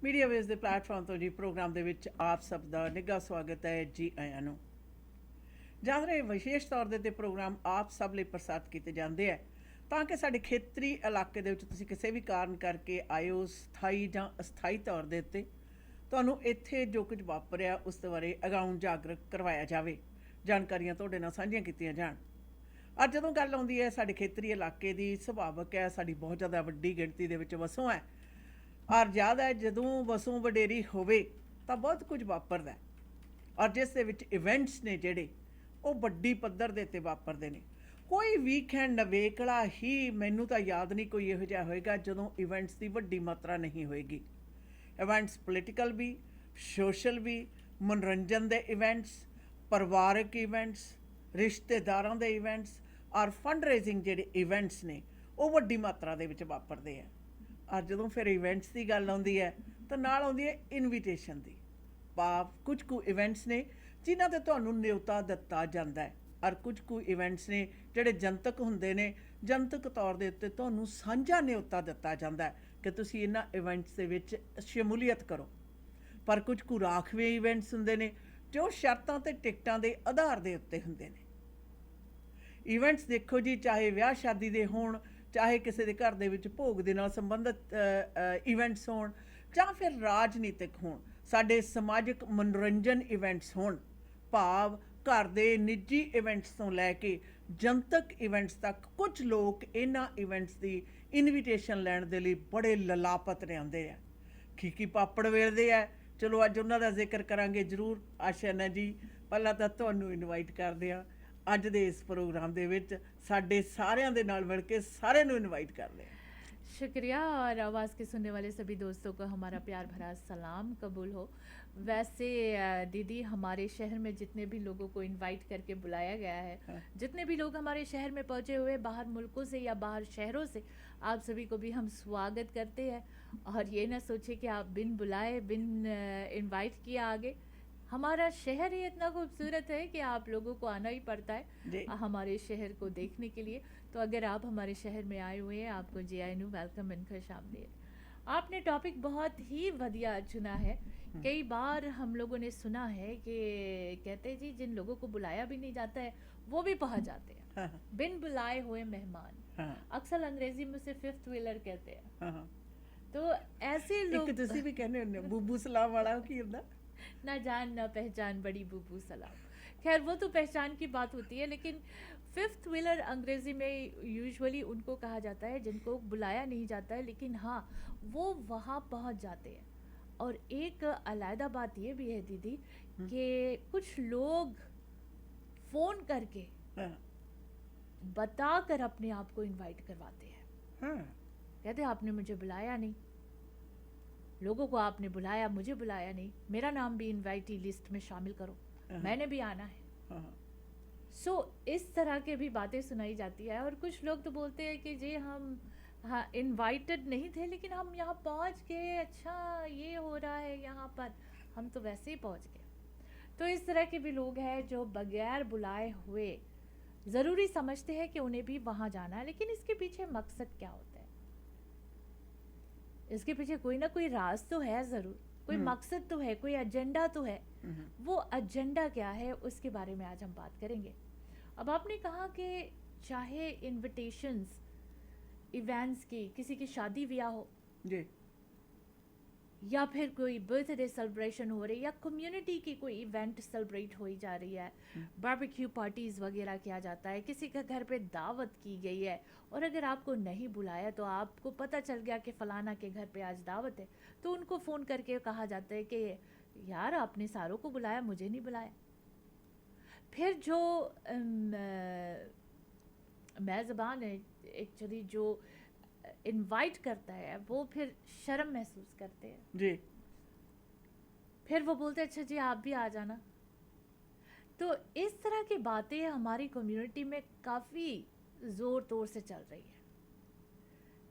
Media ਵੇਸ ਦੇ platform ਤੋਂ ਜੀ ਪ੍ਰੋਗਰਾਮ ਦੇ ਵਿੱਚ ਆਪ ਸਭ ਦਾ ਨਿੱਘਾ ਸਵਾਗਤ ਹੈ ਜੀ ਆਇਆਂ ਨੂੰ। ਜਦ ਰਹੇ ਵਿਸ਼ੇਸ਼ ਤੌਰ ਦੇ ਪ੍ਰੋਗਰਾਮ ਆਪ ਸਭ ਲਈ ਪ੍ਰਸਾਰਿਤ ਕੀਤੇ ਜਾਂਦੇ ਹੈ ਤਾਂ ਕਿ ਸਾਡੇ ਖੇਤਰੀ ਇਲਾਕੇ ਦੇ ਵਿੱਚ ਤੁਸੀਂ ਕਿਸੇ ਵੀ ਕਾਰਨ ਕਰਕੇ ਆਏ ਹੋ ਸਥਾਈ ਜਾਂ ਅਸਥਾਈ ਤੌਰ ਦੇ ਉੱਤੇ ਤੁਹਾਨੂੰ ਇੱਥੇ ਜੋ ਕੁਝ ਵਾਪਰਿਆ ਉਸ ਦੇ ਬਾਰੇ ਅਗਾਊਂ ਜਾਗਰੂਕ ਕਰਵਾਇਆ ਜਾਵੇ, ਜਾਣਕਾਰੀਆਂ ਤੁਹਾਡੇ ਨਾਲ ਸਾਂਝੀਆਂ ਕੀਤੀਆਂ ਜਾਣ। ਅੱਜ ਜਦੋਂ ਗੱਲ ਆਉਂਦੀ ਹੈ ਸਾਡੇ ਖੇਤਰੀ ਇਲਾਕੇ ਦੀ, ਸੁਭਾਵਕ ਹੈ ਸਾਡੀ ਬਹੁਤ ਜ਼ਿਆਦਾ ਵੱਡੀ ਗਿਣਤੀ ਦੇ ਵਿੱਚ ਵਸੋਂ ਹੈ ਔਰ ਜ਼ਿਆਦਾ ਜਦੋਂ ਵਸੋਂ ਵਡੇਰੀ ਹੋਵੇ ਤਾਂ ਬਹੁਤ ਕੁਝ ਵਾਪਰਦਾ ਔਰ ਜਿਸ ਦੇ ਵਿੱਚ ਇਵੈਂਟਸ ਨੇ ਜਿਹੜੇ ਉਹ ਵੱਡੀ ਪੱਧਰ ਦੇ ਉੱਤੇ ਵਾਪਰਦੇ ਨੇ। ਕੋਈ ਵੀਕਐਂਡ ਨਵੇਕਲਾ ਹੀ ਮੈਨੂੰ ਤਾਂ ਯਾਦ ਨਹੀਂ ਕੋਈ ਇਹੋ ਜਿਹਾ ਹੋਏਗਾ ਜਦੋਂ ਇਵੈਂਟਸ ਦੀ ਵੱਡੀ ਮਾਤਰਾ ਨਹੀਂ ਹੋਏਗੀ। ਇਵੈਂਟਸ ਪੋਲੀਟੀਕਲ ਵੀ, ਸੋਸ਼ਲ ਵੀ, ਮਨੋਰੰਜਨ ਦੇ ਇਵੈਂਟਸ, ਪਰਿਵਾਰਕ ਇਵੈਂਟਸ, ਰਿਸ਼ਤੇਦਾਰਾਂ ਦੇ ਇਵੈਂਟਸ ਔਰ ਫੰਡ ਰੇਜ਼ਿੰਗ ਜਿਹੜੇ ਇਵੈਂਟਸ ਨੇ ਉਹ ਵੱਡੀ ਮਾਤਰਾ ਦੇ ਵਿੱਚ ਵਾਪਰਦੇ ਆ। ਔਰ ਜਦੋਂ ਫਿਰ ਇਵੈਂਟਸ ਦੀ ਗੱਲ ਆਉਂਦੀ ਹੈ ਤਾਂ ਨਾਲ ਆਉਂਦੀ ਹੈ ਇਨਵੀਟੇਸ਼ਨ ਦੀ। ਭਾਵ ਕੁਝ ਕੁ ਇਵੈਂਟਸ ਨੇ ਜਿਨ੍ਹਾਂ 'ਤੇ ਤੁਹਾਨੂੰ ਨਿਉਤਾ ਦਿੱਤਾ ਜਾਂਦਾ ਹੈ ਔਰ ਕੁਝ ਕੁ ਇਵੈਂਟਸ ਨੇ ਜਿਹੜੇ ਜਨਤਕ ਹੁੰਦੇ ਨੇ, ਜਨਤਕ ਤੌਰ ਦੇ ਉੱਤੇ ਤੁਹਾਨੂੰ ਸਾਂਝਾ ਨਿਉਤਾ ਦਿੱਤਾ ਜਾਂਦਾ ਹੈ ਕਿ ਤੁਸੀਂ ਇਹਨਾਂ ਇਵੈਂਟਸ ਦੇ ਵਿੱਚ ਸ਼ਮੂਲੀਅਤ ਕਰੋ। ਪਰ ਕੁਝ ਕੁ ਰਾਖਵੇਂ ਇਵੈਂਟਸ ਹੁੰਦੇ ਨੇ ਜੋ ਸ਼ਰਤਾਂ ਅਤੇ ਟਿਕਟਾਂ ਦੇ ਆਧਾਰ ਦੇ ਉੱਤੇ ਹੁੰਦੇ ਨੇ। ਇਵੈਂਟਸ ਦੇਖੋ ਜੀ, ਚਾਹੇ ਵਿਆਹ ਸ਼ਾਦੀ ਦੇ ਹੋਣ, ਚਾਹੇ ਕਿਸੇ ਦੇ ਘਰ ਦੇ ਵਿੱਚ ਭੋਗ ਦੇ ਨਾਲ ਸੰਬੰਧਿਤ ਇਵੈਂਟਸ ਹੋਣ ਜਾਂ ਫਿਰ ਰਾਜਨੀਤਿਕ ਹੋਣ, ਸਾਡੇ ਸਮਾਜਿਕ ਮਨੋਰੰਜਨ ਇਵੈਂਟਸ ਹੋਣ, ਭਾਵ ਘਰ ਦੇ ਨਿੱਜੀ ਇਵੈਂਟਸ ਤੋਂ ਲੈ ਕੇ ਜਨਤਕ ਇਵੈਂਟਸ ਤੱਕ ਕੁਝ ਲੋਕ ਇਹਨਾਂ ਇਵੈਂਟਸ ਦੀ ਇਨਵੀਟੇਸ਼ਨ ਲੈਣ ਦੇ ਲਈ ਬੜੇ ਲਲਾਪਤ ਰਹਿੰਦੇ ਆ, ਖੀਕੀ ਪਾਪੜ ਵੇਲਦੇ ਆ। ਚਲੋ ਅੱਜ ਉਹਨਾਂ ਦਾ ਜ਼ਿਕਰ ਕਰਾਂਗੇ ਜ਼ਰੂਰ। ਆਸ਼ਾ ਜੀ ਪਹਿਲਾਂ ਤਾਂ ਤੁਹਾਨੂੰ ਇਨਵਾਈਟ ਕਰਦੇ ਹਾਂ ਅੱਜ ਦੇ ਇਸ प्रोग्राम ਦੇ ਵਿੱਚ ਸਾਡੇ ਸਾਰਿਆਂ ਦੇ ਨਾਲ ਮਿਲ ਕੇ ਸਾਰਿਆਂ ਨੂੰ इनवाइट करते हैं। शुक्रिया और आवाज़ के सुनने वाले सभी दोस्तों को हमारा प्यार भरा सलाम कबूल हो। वैसे दीदी, हमारे शहर में जितने भी लोगों को इनवाइट करके बुलाया गया है, हाँ। जितने भी लोग हमारे शहर में पहुंचे हुए बाहर मुल्कों से या बाहर शहरों से, आप सभी को भी हम स्वागत करते हैं। और ये ना सोचे कि आप बिन बुलाए, बिन इनवाइट किए आगे। हमारा शहर ही इतना खूबसूरत है कि आप लोगों को आना ही पड़ता है हमारे शहर को देखने के लिए। तो अगर आप हमारे शहर में आए हुए हैं, आपको जी आई नू वेलकम इन खुशामदीद। आपने टॉपिक बहुत ही वधिया चुना है। कई बार हम लोगों ने सुना है कि कहते हैं जी जिन लोगों को बुलाया भी नहीं जाता है वो भी पहुंच जाते हैं। हाँ। बिन बुलाए हुए मेहमान। हाँ। अक्सर अंग्रेजी में उसे फिफ्थ व्हीलर कहते हैं। हाँ। तो ऐसे लोग एक तुसी भी कहने होंगे बूबू सलाम वाला की हुंदा ना जान ना पहचान बड़ी बूबू सलाम। खैर वो तो पहचान की बात होती है, लेकिन फिफ्थ व्हीलर अंग्रेज़ी में यूजुअली उनको कहा जाता है जिनको बुलाया नहीं जाता है लेकिन हाँ वो वहाँ पहुँच जाते हैं। और एक अलहदा बात ये भी है दीदी कि कुछ लोग फ़ोन करके बता कर अपने आप को इनवाइट करवाते हैं। कहते हैं आपने मुझे बुलाया नहीं, लोगों को आपने बुलाया, मुझे बुलाया नहीं, मेरा नाम भी इनवाइटी लिस्ट में शामिल करो, मैंने भी आना है। सो इस तरह के भी बातें सुनाई जाती है। और कुछ लोग तो बोलते हैं कि जी हम हाँ इनवाइटेड नहीं थे लेकिन हम यहाँ पहुँच गए, अच्छा ये हो रहा है यहाँ पर, हम तो वैसे ही पहुँच गए। तो इस तरह के भी लोग हैं जो बगैर बुलाए हुए ज़रूरी समझते हैं कि उन्हें भी वहाँ जाना है। लेकिन इसके पीछे मकसद क्या होता है? इसके पीछे कोई ना कोई राज तो है ज़रूर, कोई मकसद तो है, कोई एजेंडा तो है। वो एजेंडा क्या है उसके बारे में आज हम बात करेंगे। अब आपने कहा कि चाहे इनविटेशंस इवेंट्स की, किसी की शादी ब्याह हो जी, या फिर कोई बर्थडे सेलिब्रेशन हो रही, या कम्युनिटी की कोई इवेंट सेलिब्रेट हो जा रही है, बारबेक्यू पार्टीज़ वगैरह किया जाता है, किसी के घर पे दावत की गई है और अगर आपको नहीं बुलाया तो आपको पता चल गया कि फ़लाना के घर पे आज दावत है, तो उनको फ़ोन करके कहा जाता है कि यार आपने सारों को बुलाया, मुझे नहीं बुलाया। फिर जो मेज़बान है एक्चुअली जो इनवाइट करता है वो फिर शर्म महसूस करते हैं जी। फिर वो बोलते हैं अच्छा जी आप भी आ जाना। तो इस तरह की बातें हमारी कम्युनिटी में काफ़ी ज़ोर तोर से चल रही है।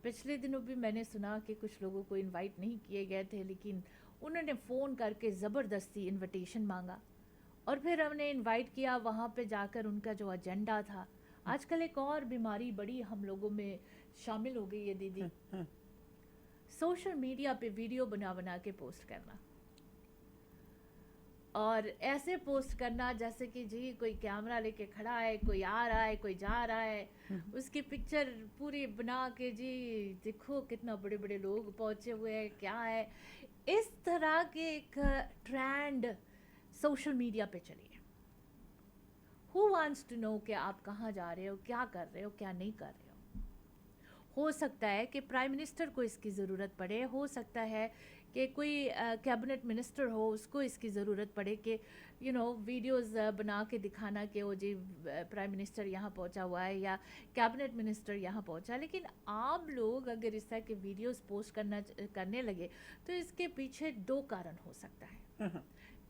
पिछले दिनों भी मैंने सुना कि कुछ लोगों को इनवाइट नहीं किए गए थे लेकिन उन्होंने फ़ोन करके ज़बरदस्ती इनविटेशन मांगा और फिर हमने इनवाइट किया। वहाँ पे जाकर उनका जो एजेंडा था, आजकल एक और बीमारी बड़ी हम लोगों में शामिल हो गई है दीदी। सोशल मीडिया पे वीडियो बना बना के पोस्ट करना, और ऐसे पोस्ट करना जैसे कि जी कोई कैमरा लेके खड़ा है, कोई आ रहा है, कोई जा रहा है, उसकी पिक्चर पूरी बना के जी देखो कितना बड़े बड़े लोग पहुंचे हुए हैं, क्या है। इस तरह के एक ट्रेंड सोशल मीडिया पे चली है। हु वांट्स टू नो कि आप कहाँ जा रहे हो, क्या कर रहे हो, क्या नहीं कर रहे हो सकता है कि प्राइम मिनिस्टर को इसकी ज़रूरत पड़े, हो सकता है कि कोई कैबिनेट मिनिस्टर हो, उसको इसकी ज़रूरत पड़े कि वीडियोस बना के दिखाना कि वो जी प्राइम मिनिस्टर यहाँ पहुँचा हुआ है या कैबिनेट मिनिस्टर यहाँ पहुँचा। लेकिन आप लोग अगर इस तरह के वीडियोस पोस्ट करने लगे तो इसके पीछे दो कारण हो सकता है।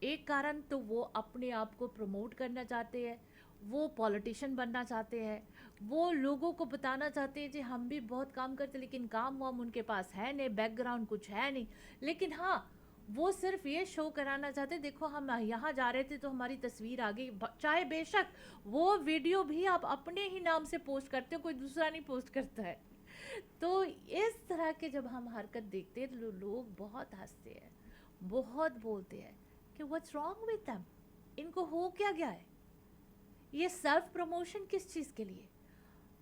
एक कारण तो वो अपने आप को प्रमोट करना चाहते हैं, वो पॉलिटिशियन बनना चाहते हैं, वो लोगों को बताना चाहते हैं जी हम भी बहुत काम करते, लेकिन काम वाम उनके पास है नहीं, बैकग्राउंड कुछ है नहीं। लेकिन हाँ, वो सिर्फ ये शो कराना चाहते देखो हम यहाँ जा रहे थे तो हमारी तस्वीर आ गई, चाहे बेशक वो वीडियो भी आप अपने ही नाम से पोस्ट करते हो, कोई दूसरा नहीं पोस्ट करता है। तो इस तरह के जब हम हरकत देखते हैं तो लोग बहुत हंसते हैं, बहुत बोलते हैं कि व्हाट्स रॉन्ग विद देम, इनको हो क्या गया है, ये सेल्फ प्रमोशन किस चीज़ के लिए।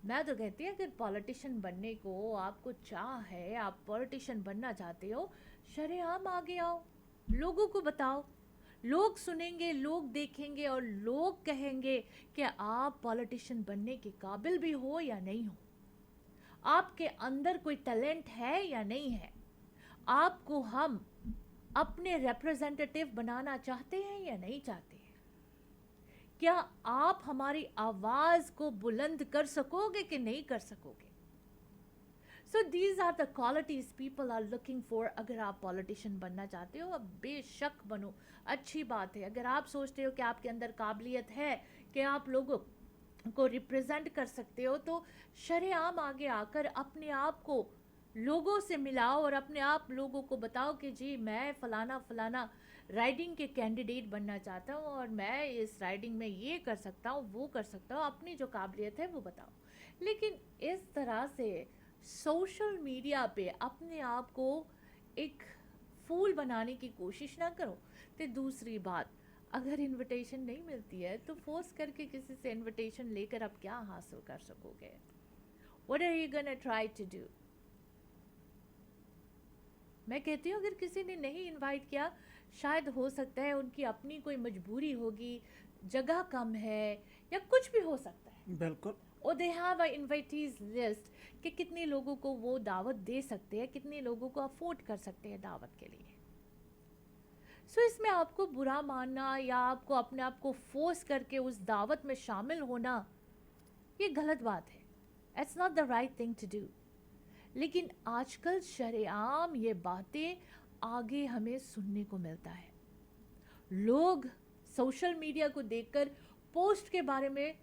मैं तो कहती हूँ अगर पॉलिटिशियन बनने को आपको चाह है, आप पॉलिटिशियन बनना चाहते हो, शरेआम आगे आओ, लोगों को बताओ, लोग सुनेंगे, लोग देखेंगे और लोग कहेंगे कि आप पॉलिटिशियन बनने के काबिल भी हो या नहीं हो, आपके अंदर कोई टैलेंट है या नहीं है, आपको हम अपने रिप्रेजेंटेटिव बनाना चाहते हैं या नहीं चाहते हैं, क्या आप हमारी आवाज को बुलंद कर सकोगे कि नहीं कर सकोगे। So these are the qualities people are looking for. अगर आप पॉलिटिशियन बनना चाहते हो, अब बेशक बनो, अच्छी बात है। अगर आप सोचते हो कि आपके अंदर काबिलियत है कि आप लोगों को रिप्रेजेंट कर सकते हो, तो शरेआम आगे आकर अपने आप को लोगों से मिलाओ और अपने आप लोगों को बताओ कि जी मैं फलाना फलाना राइडिंग के कैंडिडेट बनना चाहता हूँ और मैं इस राइडिंग में ये कर सकता हूँ, वो कर सकता हूँ, अपनी जो काबिलियत है वो बताओ। लेकिन इस तरह से सोशल मीडिया पे अपने आप को एक फूल बनाने की कोशिश ना करो। तो दूसरी बात, अगर इनविटेशन नहीं मिलती है तो फोर्स करके किसी से इनविटेशन लेकर आप क्या हासिल कर सकोगे। What are you gonna try to do? मैं कहती हूँ अगर किसी ने नहीं इनवाइट किया, शायद हो सकता है उनकी अपनी कोई मजबूरी होगी, जगह कम है या कुछ भी हो सकता है। बिल्कुल। और they have a invitees list कि कितने लोगों को वो दावत दे सकते हैं, कितने लोगों को अफोर्ड कर सकते हैं दावत के लिए। सो इसमें आपको बुरा मानना या आपको अपने आप को फोर्स करके उस दावत में शामिल होना, ये गलत बात है। It's not the right thing to do. लेकिन आजकल शरेआम ये बातें आगे हमें सुनने को मिलता है। लोग सोशल मीडिया को देखकर पोस्ट के बारे में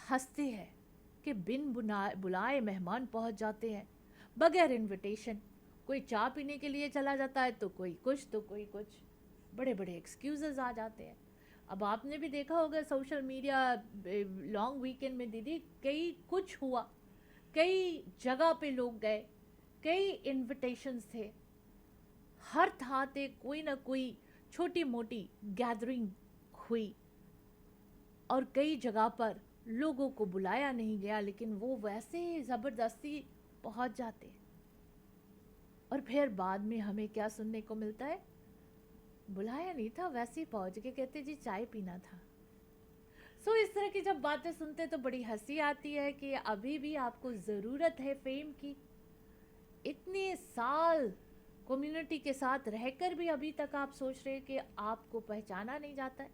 हंसते हैं कि बिन बुलाए मेहमान पहुंच जाते हैं, बगैर इनविटेशन। कोई चाय पीने के लिए चला जाता है तो कोई कुछ तो कोई कुछ, बड़े बड़े एक्सक्यूजेस आ जाते हैं। अब आपने भी देखा होगा सोशल मीडिया लॉन्ग वीकेंड में दीदी कई कुछ हुआ, कई जगह पे लोग गए, कई इनविटेशंस थे, हर थाते कोई ना कोई छोटी मोटी गैदरिंग हुई और कई जगह पर लोगों को बुलाया नहीं गया, लेकिन वो वैसे ही ज़बरदस्ती पहुंच जाते हैं। और फिर बाद में हमें क्या सुनने को मिलता है, बुलाया नहीं था, वैसे ही पहुंच के कहते जी चाय पीना था। सो इस तरह की जब बातें सुनते तो बड़ी हंसी आती है कि अभी भी आपको ज़रूरत है फेम की। इतने साल कम्युनिटी के साथ रहकर भी अभी तक आप सोच रहे हैं कि आपको पहचाना नहीं जाता है,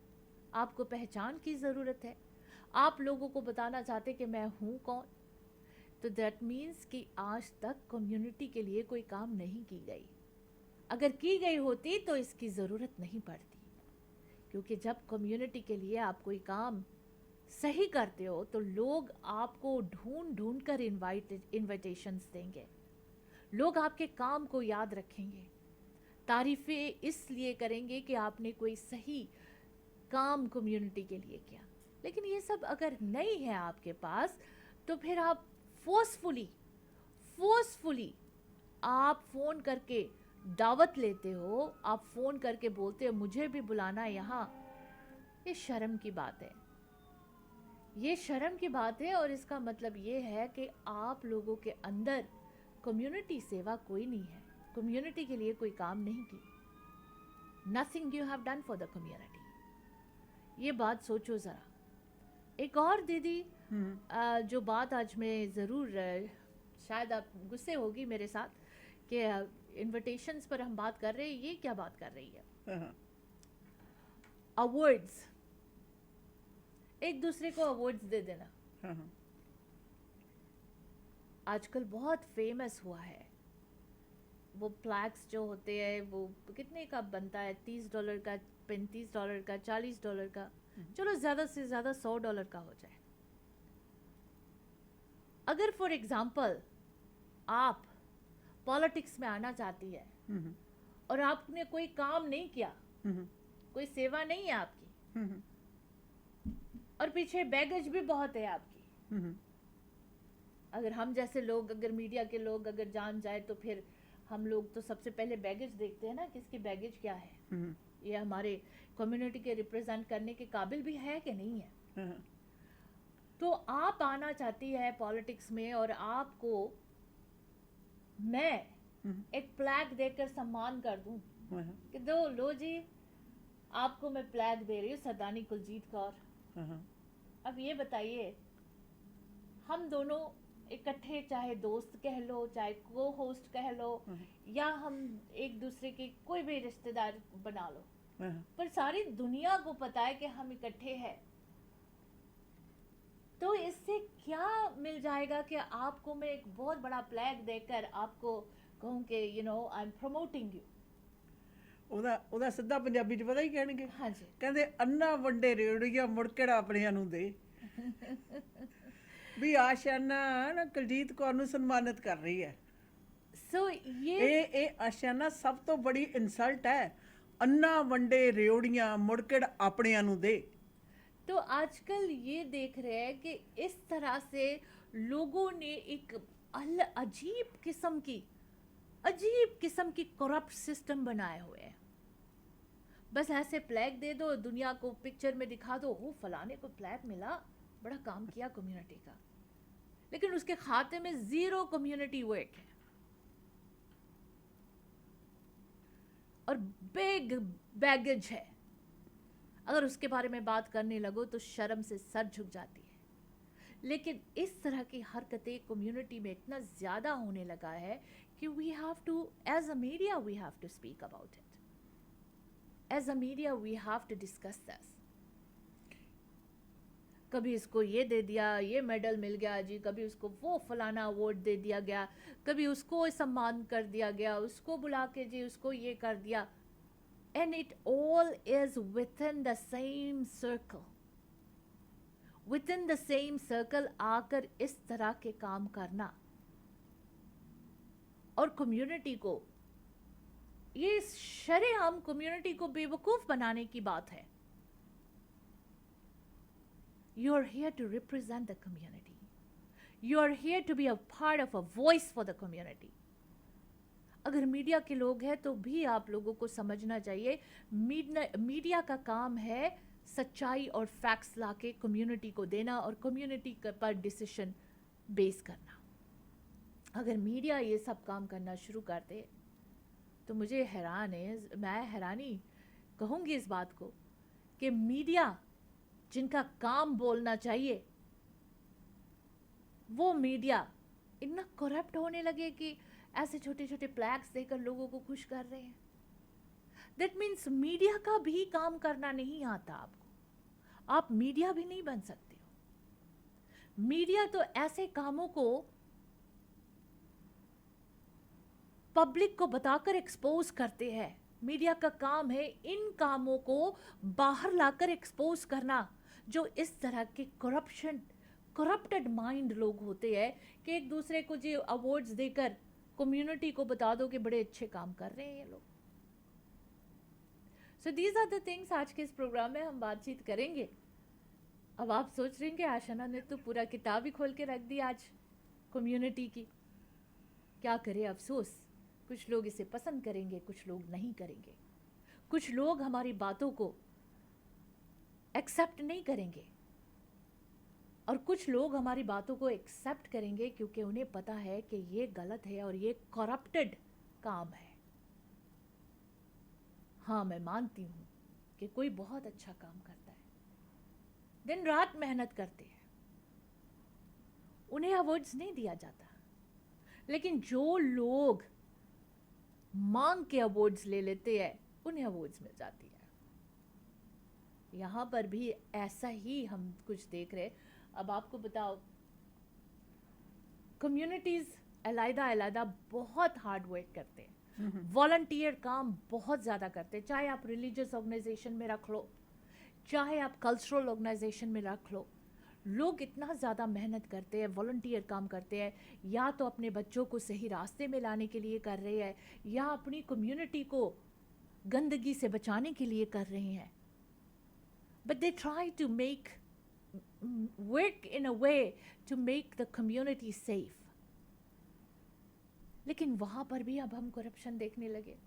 आपको पहचान की ज़रूरत है, आप लोगों को बताना चाहते कि मैं हूँ कौन। तो दैट मीन्स कि आज तक कम्युनिटी के लिए कोई काम नहीं की गई। अगर की गई होती तो इसकी ज़रूरत नहीं पड़ती, क्योंकि जब कम्युनिटी के लिए आप कोई काम सही करते हो तो लोग आपको ढूंढ ढूंढ कर इन्विटेशंस देंगे, लोग आपके काम को याद रखेंगे, तारीफ़ें इसलिए करेंगे कि आपने कोई सही काम कम्युनिटी के लिए किया। लेकिन ये सब अगर नहीं है आपके पास तो फिर आप फोर्सफुली आप फ़ोन करके दावत लेते हो, आप फ़ोन करके बोलते हो मुझे भी बुलाना यहाँ, ये शर्म की बात है। ये शर्म की बात है और इसका मतलब ये है कि आप लोगों के अंदर कम्युनिटी सेवा कोई नहीं है, कम्युनिटी के लिए कोई काम नहीं की। Nothing you have done for the community. ये बात सोचो ज़रा। एक और दीदी, जो बात आज मैं ज़रूर, शायद आप गुस्से होगी मेरे साथ कि इनविटेशंस पर हम बात कर रहे हैं, ये क्या बात कर रही है? अवार्ड्स, एक दूसरे को अवार्ड्स दे देना आजकल बहुत फेमस हुआ है। वो प्लैक्स जो होते हैं वो कितने का बनता है? $30 का, $35 का, $40 का, चलो ज़्यादा से ज़्यादा $100 का हो जाए। अगर फॉर एग्जाम्पल आप पॉलिटिक्स में आना चाहती है और आपने कोई काम नहीं किया, कोई सेवा नहीं है आपकी, और पीछे बैगेज भी बहुत है आपकी, अगर हम जैसे लोग, अगर मीडिया के लोग अगर जान जाए तो फिर हम लोग तो सबसे पहले बैगेज देखते हैं ना, किसकी बैगेज क्या है, ये हमारे कम्युनिटी के रिप्रेजेंट करने के काबिल भी है कि नहीं है। तो आप आना चाहती है पॉलिटिक्स में और आपको मैं एक फ्लैग देकर सम्मान कर दूं कि दो लो जी, आपको मैं फ्लैग दे रही हूँ, सरदारनी कुलजीत कौर। अब ये बताइए, हम दोनों इकट्ठे, चाहे दोस्त कह लो, चाहे को होस्ट कह लो, या हम एक दूसरे के कोई भी रिश्तेदार बना लो, पर सारी दुनिया को पता है कि हम इकट्ठे हैं। तो इससे क्या मिल जाएगा कि आपको मैं एक बहुत बड़ा फ्लैग देकर आपको कहूँ कि you know I am promoting you. ਉਹਦਾ ਸਿੱਧਾ ਪੰਜਾਬੀ ਚ ਪਤਾ ਹੀ ਕਹਿਣਗੇ, ਹਾਂਜੀ, ਕਹਿੰਦੇ ਅੰਨਾ ਵੰਡੇ ਰੇੜੀਆਂ ਮੁੜ ਕਿਹੜਾ ਆਪਣਿਆਂ ਨੂੰ ਦੇ। ਵੀ ਆਸ਼ਾਨਾ ਨਾ ਕੁਲਜੀਤ ਕੌਰ ਨੂੰ ਸਨਮਾਨਿਤ ਕਰ ਰਹੀ ਹੈ। सो ਇਹ ਆਸ਼ਾਨਾ ਸਭ ਤੋਂ ਬੜੀ ਇਨਸਲਟ ਹੈ, ਅੰਨਾ ਵੰਡੇ ਰੇੜੀਆਂ ਮੁੜ ਕਿਹੜਾ ਆਪਣਿਆਂ ਨੂੰ ਦੇ। तो आजकल ये देख रहे हैं कि इस तरह से लोगों ने एक अजीब किस्म की करप्ट सिस्टम बनाए हुए हैं। बस ऐसे फ्लैग दे दो, दुनिया को पिक्चर में दिखा दो, हो फलाने को फ्लैग मिला, बड़ा काम किया कम्युनिटी का, लेकिन उसके खाते में 0 कम्युनिटी वर्क है और बिग बैगेज है। अगर उसके बारे में बात करने लगो तो शर्म से सर झुक जाती है। लेकिन इस तरह की हरकतें कम्युनिटी में इतना ज़्यादा होने लगा है कि we have to, as a media we have to speak about it, as a media we have to discuss this. कभी इसको ये दे दिया, ये मेडल मिल गया जी, कभी उसको वो फलाना अवार्ड दे दिया गया, कभी उसको सम्मान कर दिया गया, उसको बुला के जी उसको ये कर दिया। And it all is within the same circle. Within the same circle आकर इस तरह के काम करना और कम्युनिटी को, ये शरेआम कम्युनिटी को बेवकूफ बनाने की बात है। You are here to represent the community. You are here to be a part of a voice for the community. अगर मीडिया के लोग हैं तो भी आप लोगों को समझना चाहिए, मीडिया का काम है सच्चाई और फैक्ट्स लाके कम्युनिटी को देना और कम्युनिटी पर डिसीजन बेस करना। अगर मीडिया ये सब काम करना शुरू कर दे तो मुझे मैं हैरानी कहूँगी इस बात को कि मीडिया जिनका काम बोलना चाहिए, वो मीडिया इतना करप्ट होने लगे कि ऐसे छोटे छोटे फ्लैग्स देकर लोगों को खुश कर रहे हैं। दैट मीन्स मीडिया का भी काम करना नहीं आता आपको, आप मीडिया भी नहीं बन सकते हो। मीडिया तो ऐसे कामों को पब्लिक को बताकर एक्सपोज करते हैं। मीडिया का काम है इन कामों को बाहर लाकर एक्सपोज करना, जो इस तरह के करप्टेड माइंड लोग होते हैं कि एक दूसरे को जो अवार्ड्स देकर कम्युनिटी को बता दो कि बड़े अच्छे काम कर रहे हैं ये लोग। So these are the things आज के इस प्रोग्राम में हम बातचीत करेंगे। अब आप सोच रहे हैं कि आशाना ने तो पूरा किताब ही खोल के रख दी आज कम्युनिटी की, क्या करे अफसोस। कुछ लोग इसे पसंद करेंगे, कुछ लोग नहीं करेंगे। कुछ लोग हमारी बातों को एक्सेप्ट नहीं करेंगे और कुछ लोग हमारी बातों को एक्सेप्ट करेंगे क्योंकि उन्हें पता है कि ये गलत है और ये करप्टेड काम है। हाँ, मैं मानती हूँ कि कोई बहुत अच्छा काम करता है, दिन रात मेहनत करते हैं, उन्हें अवार्ड्स नहीं दिया जाता। लेकिन जो लोग मांग के अवार्ड्स ले लेते हैं उन्हें अवार्ड्स मिल जाती है। यहां पर भी ऐसा ही हम कुछ देख रहे। अब आपको बताओ, कम्युनिटीज अलग-अलग बहुत हार्ड वर्क करते हैं, वॉलंटियर काम बहुत ज़्यादा करते हैं। चाहे आप रिलीजियस ऑर्गेनाइजेशन में रख लो, चाहे आप कल्चरल ऑर्गेनाइजेशन में रख लो, लोग इतना ज़्यादा मेहनत करते हैं, वॉलंटियर काम करते हैं, या तो अपने बच्चों को सही रास्ते में लाने के लिए कर रहे हैं या अपनी कम्युनिटी को गंदगी से बचाने के लिए कर रहे हैं। But they try to make work in a way to make the community safe. लेकिन वहाँ पर भी अब हम करप्शन देखने लगे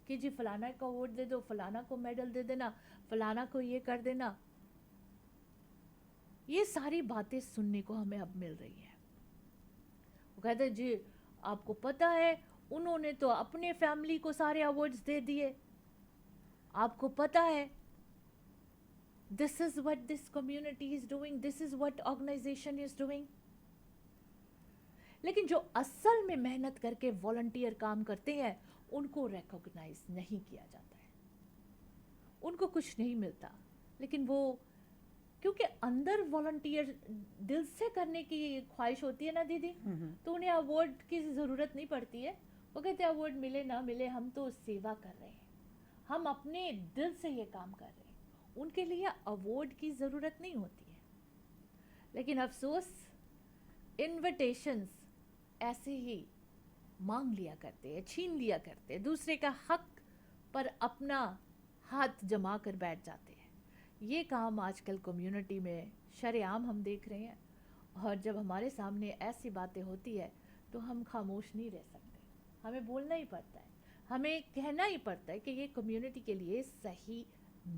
कि जी फलाना को वोट दे दो, फलाना को मेडल दे देना, फलाना को ये कर देना। ये सारी बातें सुनने को हमें अब मिल रही है। वो कहते हैं जी आपको पता है उन्होंने तो अपने फैमिली को सारे अवार्ड्स दे दिए, आपको पता है this is what this community is doing, this is what organization is doing. लेकिन जो असल में मेहनत करके वॉलंटियर काम करते हैं उनको रिकॉग्नाइज नहीं किया जाता है, उनको कुछ नहीं मिलता। लेकिन वो क्योंकि अंदर वॉलंटियर दिल से करने की ख्वाहिश होती है ना दीदी, तो उन्हें अवार्ड की ज़रूरत नहीं पड़ती है। वो कहते हैं अवार्ड मिले ना मिले हम तो सेवा कर रहे हैं, हम अपने दिल से ये काम कर रहे हैं, उनके लिए अवार्ड की ज़रूरत नहीं होती है। लेकिन अफसोस इन्विटेशंस ऐसे ही मांग लिया करते हैं, छीन लिया करते हैं, दूसरे का हक पर अपना हाथ जमा कर बैठ जाते हैं। ये काम आजकल कम्युनिटी में शरेआम हम देख रहे हैं। और जब हमारे सामने ऐसी बातें होती है तो हम खामोश नहीं रह सकते, हमें बोलना ही पड़ता है, हमें कहना ही पड़ता है कि ये कम्युनिटी के लिए सही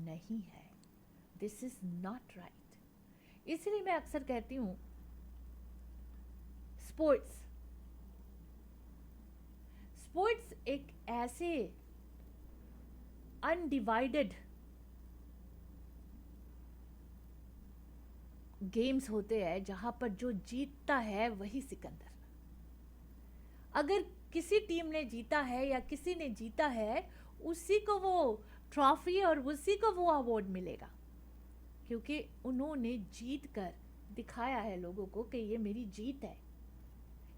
नहीं है, दिस इज़ नॉट राइट। इसलिए मैं अक्सर कहती हूँ स्पोर्ट्स एक ऐसे अनडिवाइडेड गेम्स होते हैं जहां पर जो जीतता है वही सिकंदर। अगर किसी टीम ने जीता है या किसी ने जीता है, उसी को वो ट्रॉफी और उसी को वो अवार्ड मिलेगा, क्योंकि उन्होंने जीत कर दिखाया है लोगों को कि ये मेरी जीत है,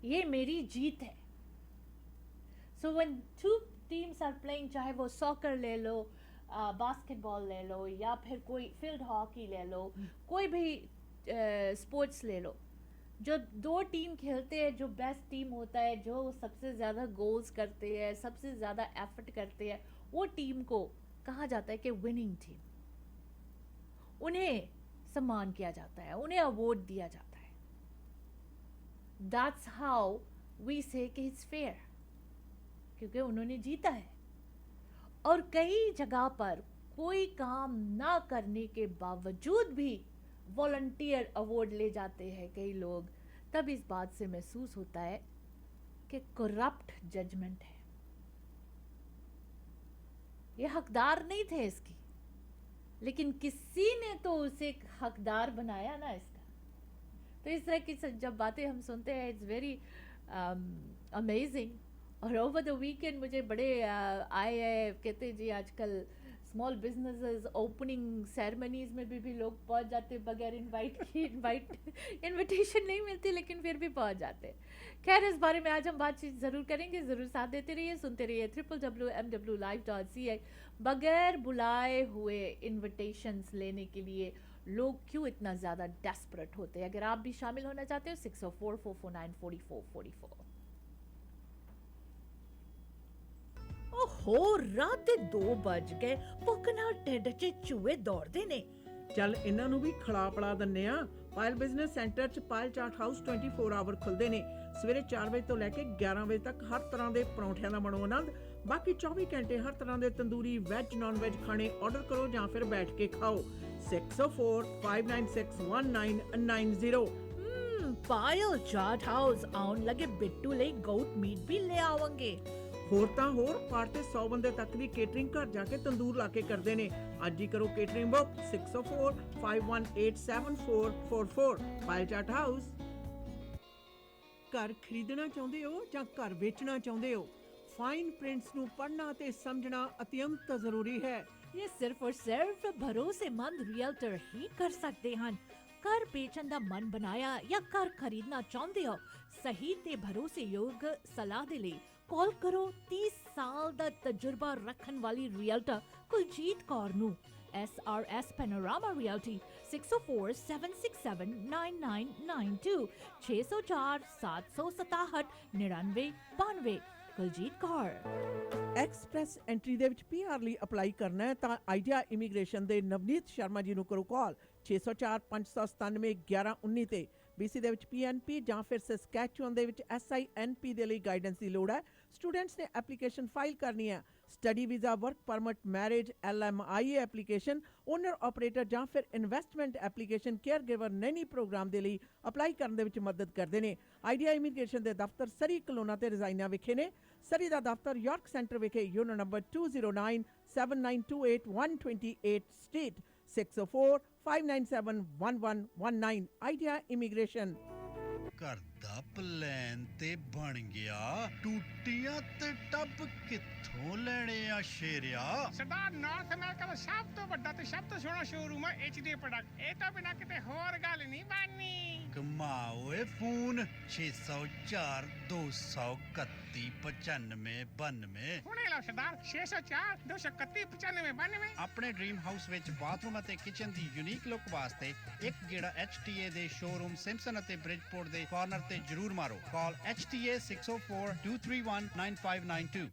ये मेरी जीत है। So when two teams are playing, चाहे वो सॉकर ले लो, बास्केटबॉल ले लो, या फिर कोई फील्ड हॉकी ले लो, कोई भी स्पोर्ट्स ले लो, जो दो टीम खेलते हैं, जो बेस्ट टीम होता है, जो सबसे ज़्यादा गोल्स करते हैं, सबसे ज़्यादा एफर्ट करते हैं, वो टीम को कहा जाता है कि विनिंग टीम। उन्हें सम्मान किया जाता है, उन्हें अवार्ड दिया जाता है। दैट्स हाउ वी से कि इट्स फेयर, क्योंकि उन्होंने जीता है। और कई जगह पर कोई काम ना करने के बावजूद भी वॉलंटियर अवार्ड ले जाते हैं कई लोग, तब इस बात से महसूस होता है कि करप्ट जजमेंट है। ये हकदार नहीं थे इसकी, लेकिन किसी ने तो उसे हकदार बनाया ना इसका। तो इस तरह की जब बातें हम सुनते हैं, इट्स वेरी अमेजिंग। और ओवर द वीकेंड मुझे बड़े आए कहते हैं जी आजकल स्मॉल बिजनेसेस ओपनिंग सेरेमनीज में भी लोग पहुंच जाते बगैर इनविटेशन नहीं मिलती, लेकिन फिर भी पहुंच जाते। खैर, इस बारे में आज हम बातचीत ज़रूर करेंगे, ज़रूर साथ देते रहिए, सुनते रहिए www.mwlive.ca। बगैर बुलाए हुए इनविटेशंस लेने के लिए लोग क्यों इतना ज़्यादा डेस्परेट होते हैं? अगर आप भी शामिल होना चाहते हो, 604-449-4444। ओहो, रात ਦੇ 2 ਵੱਜ ਗਏ, ਭੁੱਖ ਨਾਲ ਢਿੱਡ 'ਚ ਚੂਹੇ ਦੌੜਦੇ ਨੇ। ਚੱਲ ਇਹਨਾਂ ਨੂੰ ਵੀ ਖਿਲਾ ਪਿਲਾ ਦਿੰਨੇ ਆ। ਪਾਇਲ ਬਿਜ਼ਨਸ ਸੈਂਟਰ 'ਚ ਪਾਇਲ ਚਾਟ ਹਾਊਸ 24 ਆਵਰ ਖੁੱਲਦੇ ਨੇ। ਸਵੇਰੇ 4 ਵਜੇ ਤੋਂ ਲੈ ਕੇ 11 ਵਜੇ ਤੱਕ ਹਰ ਤਰ੍ਹਾਂ ਦੇ ਪਰੌਂਠਿਆਂ ਦਾ ਬਣੋ ਆਨੰਦ। ਬਾਕੀ 24 ਘੰਟੇ ਹਰ ਤਰ੍ਹਾਂ ਦੇ ਤੰਦੂਰੀ ਵੈਜ ਨਾਨ ਵੈਜ ਖਾਣੇ ਆਰਡਰ ਕਰੋ ਜਾਂ ਫਿਰ ਬੈਠ ਕੇ ਖਾਓ। 6045961990। ਪਾਇਲ ਚਾਟ ਹਾਊਸ ਆਉਣ ਲੱਗੇ ਬਿੱਟੂ ਲਈ ਗੋਟ ਮੀਟ ਵੀ ਲੈ ਆਵਾਂਗੇ। ਹੋਰ ਤਾਂ ਹੋਰ ਪਾਰ ਤੇ 100 ਬੰਦੇ ਤੱਕ ਦੀ ਕੇਟਰਿੰਗ ਘਰ ਜਾ ਕੇ ਤੰਦੂਰ ਲਾ ਕੇ ਕਰਦੇ ਨੇ। ਅੱਜ ਹੀ ਕਰੋ ਕੇਟਰਿੰਗ ਬੁੱਕ 6045187444 ਪਾਇਲ ਚਾਟ ਹਾਊਸ। ਘਰ ਖਰੀਦਣਾ ਚਾਹੁੰਦੇ ਹੋ ਜਾਂ ਘਰ ਵੇਚਣਾ ਚਾਹੁੰਦੇ ਹੋ, ਫਾਈਨ ਪ੍ਰਿੰਟਸ ਨੂੰ ਪੜ੍ਹਨਾ ਤੇ ਸਮਝਣਾ ਅਤਿਅੰਤ ਜ਼ਰੂਰੀ ਹੈ। ਇਹ ਸਿਰਫ ਔਰ ਸਿਰਫ ਭਰੋਸੇਮੰਦ ਰੀਅਲਟਰ ਹੀ ਕਰ ਸਕਦੇ ਹਨ। ਘਰ ਵੇਚਣ ਦਾ ਮਨ ਬਣਾਇਆ ਜਾਂ ਘਰ ਖਰੀਦਣਾ ਚਾਹੁੰਦੇ ਹੋ, ਸਹੀ ਤੇ ਭਰੋਸੇਯੋਗ ਸਲਾਹ ਦੇ ਲਈ ਕਾਲ ਕਰੋ 30 ਸਾਲ ਦਾ ਤਜਰਬਾ ਰੱਖਣ ਵਾਲੀ ਰੀਅਲਟਰ ਕੁਲਜੀਤ ਕੌਰ ਨੂੰ। SRS Panorama Realty 6047679992 604 767 9992। Kuljit Kaur. Express entry ਦੇ ਵਿੱਚ PR ਲਈ ਅਪਲਾਈ ਕਰਨਾ ਹੈ ਤਾਂ ਆਈਡੀਆ ਇਮੀਗ੍ਰੇਸ਼ਨ ਦੇ ਨਵਨੀਤ ਸ਼ਰਮਾ ਜੀ ਨੂੰ ਕਰੋ ਕਾਲ 604 597 1119 ਤੇ। BC ਦੇ ਵਿੱਚ PNP ਜਾਂ ਫਿਰ ਸਸਕੈਚੁਅਨ ਦੇ ਵਿੱਚ SINP ਦੇ ਲਈ ਗਾਈਡੈਂਸ ਦੀ ਲੋੜ ਹੈ। ਸਟੂਡੈਂਟਸ ਨੇ ਐਪਲੀਕੇਸ਼ਨ ਫਾਈਲ ਕਰਨੀ ਹੈ। Study visa, work permit, marriage, LMIA application, owner operator ਜਾਂ ਫਿਰ investment application, care giver nanny program ਦੇ ਲਈ ਅਪਲਾਈ ਕਰਨ ਦੇ ਵਿੱਚ ਮਦਦ ਕਰਦੇ ਨੇ। ਆਈਡੀਆ ਇਮੀਗ੍ਰੇਸ਼ਨ ਦੇ ਦਫ਼ਤਰ ਸਰੀ ਕਲੋਨਾ ਤੇ ਰਜ਼ਾਈਨਾ ਵਿਖੇ ਨੇ। ਸਰੀ ਦਾ ਦਫ਼ਤਰ ਯਾਰਕ ਸੈਂਟਰ ਵਿਖੇ unit number 2097928 street 6045971119 idea immigration. ਘਰ ਦਾ ਪਲਾਨ ਤੇ ਬਣ ਗਿਆ, ਟੂਟੀਆਂ ਤੇ ਟੱਬ ਕਿੱਥੋਂ ਲੈਣੇ ਆ ਸ਼ੇਰਿਆ? ਸਰਦਾਰ ਨਾਰਥ ਅਮਰੀਕਾ ਦਾ ਸਭ ਤੋਂ ਵੱਡਾ ਤੇ ਸਭ ਤੋਂ ਸੋਹਣਾ ਸ਼ੋਰੂਮ ਹੈ HD ਪ੍ਰੋਡਕਟ। ਇਹ ਤਾਂ ਬਿਨਾਂ ਕਿਤੇ ਹੋਰ ਗੱਲ ਨਹੀਂ ਬਣਨੀ। ਕਮਾ ਓਏ ਫੋਨ 604 231 9592। ਹੁਣੇ ਲਓ ਸਰਦਾਰ 604 231 9592। ਆਪਣੇ ਡ੍ਰੀਮ ਹਾਊਸ ਵਿੱਚ ਬਾਥਰੂਮ ਅਤੇ ਕਿਚਨ ਦੀ ਯੂਨੀਕ ਲੁੱਕ ਵਾਸਤੇ ਇੱਕ ਗੇੜਾ HTA ਦੇ ਸ਼ੋਰੂਮ ਸਿੰਪਸਨ ਅਤੇ ਬ੍ਰਿਜਪੋਰਟ ਦੇ ਕਾਰਨਰ ਤੇ ਜ਼ਰੂਰ ਮਾਰੋ। ਕਾਲ HTA 6042319592।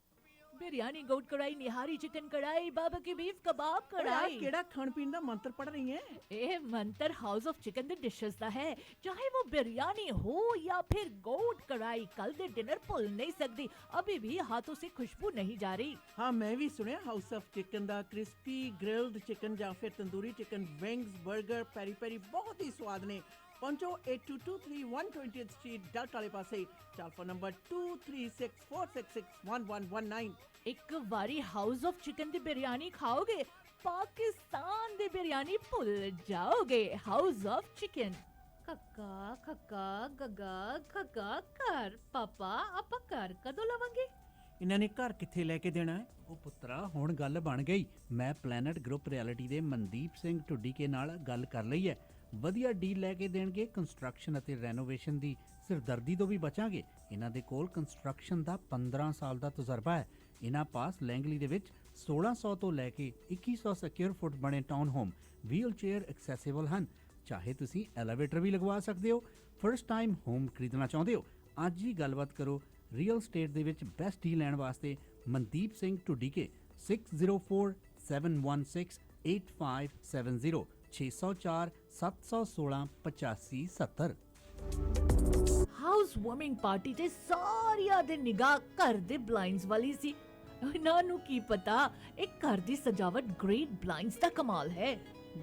ਬਿਰਿਆਨੀ, ਗੋਟ ਕੜਾਈ, ਨਿਹਾਰੀ ਚਿਕਨ ਕੜਾਈ, ਬਾਰਬਿਕਿਊ ਬੀਫ ਕਬਾਬ ਕੜਾਈ। ਕਿਹੜਾ ਖਾਣ ਪੀਣ ਦਾ ਮੰਤਰ ਪੜ ਰਹੀ ਹੈ? ਇਹ ਮੰਤਰ ਹਾਊਸ ਆਫ ਚਿਕਨ ਦੇ ਡਿਸ਼ਸ ਦਾ ਹੈ। ਚਾਹੇ वो बिरयानी हो या फिर गोट कढ़ाई, कल दे डिनर भूल नहीं सकती। अभी भी हाथों से खुशबू नहीं जा रही। हाँ, मैं भी सुनिया हाउस ऑफ चिकन दा क्रिस्पी ग्रिल्ड चिकन या फिर tandoori chicken, wings, burger, peri peri बहुत ही स्वाद ने। पहुंचो 8223 120th स्ट्रीट डल्ट वाले पासे। Telephone number 2364661119। एक बारी हाउस ऑफ चिकन दी बिरयानी खाओगे, पाकिस्तान दी बिरयानी भूल जाओगे। House of chicken. कक्का खक्का गगा खगा घर। पापा ਆਪਾਂ ਘਰ ਕਦੋਂ ਲਵਾਂਗੇ? ਇਹਨਾਂ ਨੇ ਘਰ ਕਿੱਥੇ ਲੈ ਕੇ ਦੇਣਾ ਹੈ? ਉਹ ਪੁੱਤਰਾ ਹੁਣ ਗੱਲ ਬਣ ਗਈ। ਮੈਂ ਪਲੈਨਟ ਗਰੁੱਪ ਰਿਐਲਿਟੀ ਦੇ ਮਨਦੀਪ ਸਿੰਘ ਢੁੱਡੀਕੇ ਨਾਲ ਗੱਲ ਕਰ ਲਈ ਹੈ। ਵਧੀਆ ਡੀਲ ਲੈ ਕੇ ਦੇਣਗੇ। ਕੰਸਟਰਕਸ਼ਨ ਅਤੇ ਰੈਨੋਵੇਸ਼ਨ ਦੀ ਸਿਰਦਰਦੀ ਤੋਂ ਵੀ ਬਚਾਂਗੇ। ਇਹਨਾਂ ਦੇ ਕੋਲ ਕੰਸਟਰਕਸ਼ਨ ਦਾ 15 ਸਾਲ ਦਾ ਤਜਰਬਾ ਹੈ। ਇਹਨਾਂ ਪਾਸ ਲੈਂਗਲੀ ਦੇ ਵਿੱਚ 1600 ਤੋਂ ਲੈ ਕੇ 2100 ਸਕੁਅਰ ਫੁੱਟ ਬਣੇ town home wheelchair accessible ਹਨ। ਚਾਹੇ ਤੁਸੀਂ ਐਲੀਵੇਟਰ ਵੀ ਲਗਵਾ ਸਕਦੇ ਹੋ। ਫਰਸਟ ਟਾਈਮ ਹੋਮ ਖਰੀਦਣਾ ਚਾਹੁੰਦੇ ਹੋ, ਅੱਜ ਹੀ ਗੱਲਬਾਤ ਕਰੋ। ਰੀਅਲ ਸਟੇਟ ਦੇ ਵਿੱਚ ਬੈਸਟ ਡੀਲ ਲੈਣ ਵਾਸਤੇ Mandeep Singh Dhudike 6047168570 604 716 8570। House warming party ਤੇ ਸਾਰਿਆਂ ਦੇ ਨਿਗਾਹ ਘਰ ਦੇ ਬਲਾਈਂਡਸ ਵਾਲੀ ਸੀ। ਇਹਨਾਂ ਨੂੰ ਕੀ ਪਤਾ ਇਹ ਘਰ ਦੀ ਸਜਾਵਟ ਗ੍ਰੇਟ ਬਲਾਈਂਡਸ ਦਾ ਕਮਾਲ ਹੈ।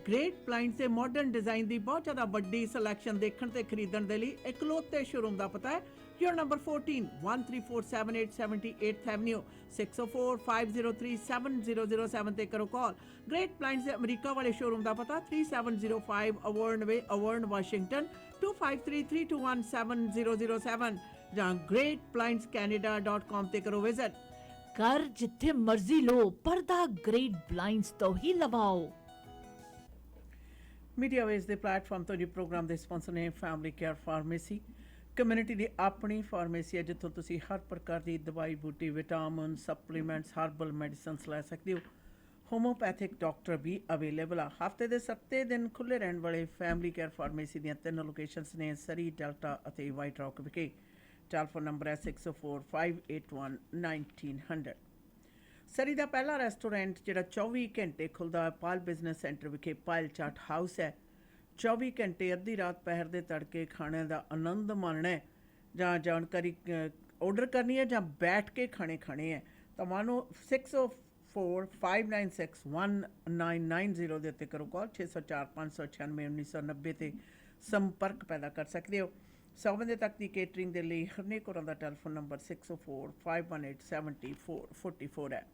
ਗ੍ਰੇਟ ਬਲਾਈਂਡਸ ਦੇ ਮਾਡਰਨ ਡਿਜ਼ਾਈਨ ਦੀ ਬਹੁਤ ਜ਼ਿਆਦਾ ਵੱਡੀ ਸਿਲੈਕਸ਼ਨ ਦੇਖਣ ਤੇ ਖਰੀਦਣ ਦੇ ਲਈ ਇਕਲੌਤੇ ਸ਼ੋਰੂਮ ਦਾ ਪਤਾ ਹੈ ਯੂਨਿਟ ਨੰਬਰ 14 13478 78th ਐਵਨਿਊ 6045037007 ਤੇ ਕਰੋ ਕਾਲ। ਗ੍ਰੇਟ ਬਲਾਈਂਡਸ ਦੇ ਅਮਰੀਕਾ ਵਾਲੇ ਸ਼ੋਰੂਮ ਦਾ ਪਤਾ 3705 ਅਵਰਨ ਵੇ, ਅਵਰਨ, ਵਾਸ਼ਿੰਗਟਨ 2533217007 ਜਾਂ greatblindscanada.com ਤੇ ਕਰੋ ਵਿਜ਼ਿਟ। ਘਰ ਜਿੱਥੇ ਮਰਜ਼ੀ ਲੋ, ਪਰਦਾ ਗ੍ਰੇਟ ਬਲਾਈਂਡਸ ਤੋਂ ਹੀ ਲਵਾਓ। ਮੀਡੀਆ ਵੇਸ ਦੇ ਪਲੇਟਫਾਰਮ ਤੋਂ ਜੀ ਪ੍ਰੋਗਰਾਮ ਦੇ ਸਪਾਂਸਰ ਨੇ ਫੈਮਿਲੀ ਕੇਅਰ ਫਾਰਮੇਸੀ। ਕਮਿਊਨਿਟੀ ਦੀ ਆਪਣੀ ਫਾਰਮੇਸੀ ਹੈ ਜਿੱਥੋਂ ਤੁਸੀਂ ਹਰ ਪ੍ਰਕਾਰ ਦੀ ਦਵਾਈ ਬੂਟੀ, ਵਿਟਾਮਿਨ, ਸਪਲੀਮੈਂਟਸ, ਹਰਬਲ ਮੈਡੀਸਨਸ ਲੈ ਸਕਦੇ ਹੋ। ਹੋਮੋਪੈਥਿਕ ਡਾਕਟਰ ਵੀ ਅਵੇਲੇਬਲ ਆ। ਹਫਤੇ ਦੇ 7 ਦਿਨ ਖੁੱਲ੍ਹੇ ਰਹਿਣ ਵਾਲੇ ਫੈਮਿਲੀ ਕੇਅਰ ਫਾਰਮੇਸੀ ਦੀਆਂ 3 ਲੋਕੇਸ਼ਨਸ ਨੇ ਸਰੀ, ਡੈਲਟਾ ਅਤੇ ਵਾਈਟ ਰੌਕ ਵਿਖੇ। ਟੈਲੀਫੋਨ ਨੰਬਰ ਹੈ 6045811900। ਸਰੀ ਦਾ ਪਹਿਲਾ ਰੈਸਟੋਰੈਂਟ ਜਿਹੜਾ 24 ਘੰਟੇ ਖੁੱਲ੍ਹਦਾ ਹੈ ਪਾਇਲ ਬਿਜ਼ਨਸ ਸੈਂਟਰ ਵਿਖੇ ਪਾਇਲ ਚਾਟ ਹਾਊਸ ਹੈ। 24 ਘੰਟੇ ਅੱਧੀ ਰਾਤ ਪਹਿਰ ਦੇ ਤੜਕੇ ਖਾਣੇ ਦਾ ਆਨੰਦ ਮਾਣਨਾ ਹੈ। ਜਾਂ ਜਾਣਕਾਰੀ ਆਰਡਰ ਕਰਨੀ ਹੈ ਜਾਂ ਬੈਠ ਕੇ ਖਾਣੇ ਖਾਣੇ ਹੈ ਤਾਂ ਮਾਨੋ 6045961990 ਦੇ ਉੱਤੇ ਕਰੋ ਕਾਲ 6045961990 ਤੇ ਸੰਪਰਕ ਪੈਦਾ ਕਰ ਸਕਦੇ ਹੋ। 100 ਬੰਦੇ ਤੱਕ ਦੀ ਕੇਟਰਿੰਗ ਦੇ ਲਈ ਹਰਨੇਕ ਹੋਰਾਂ ਦਾ ਟੈਲੀਫੋਨ ਨੰਬਰ 6045187044 ਹੈ।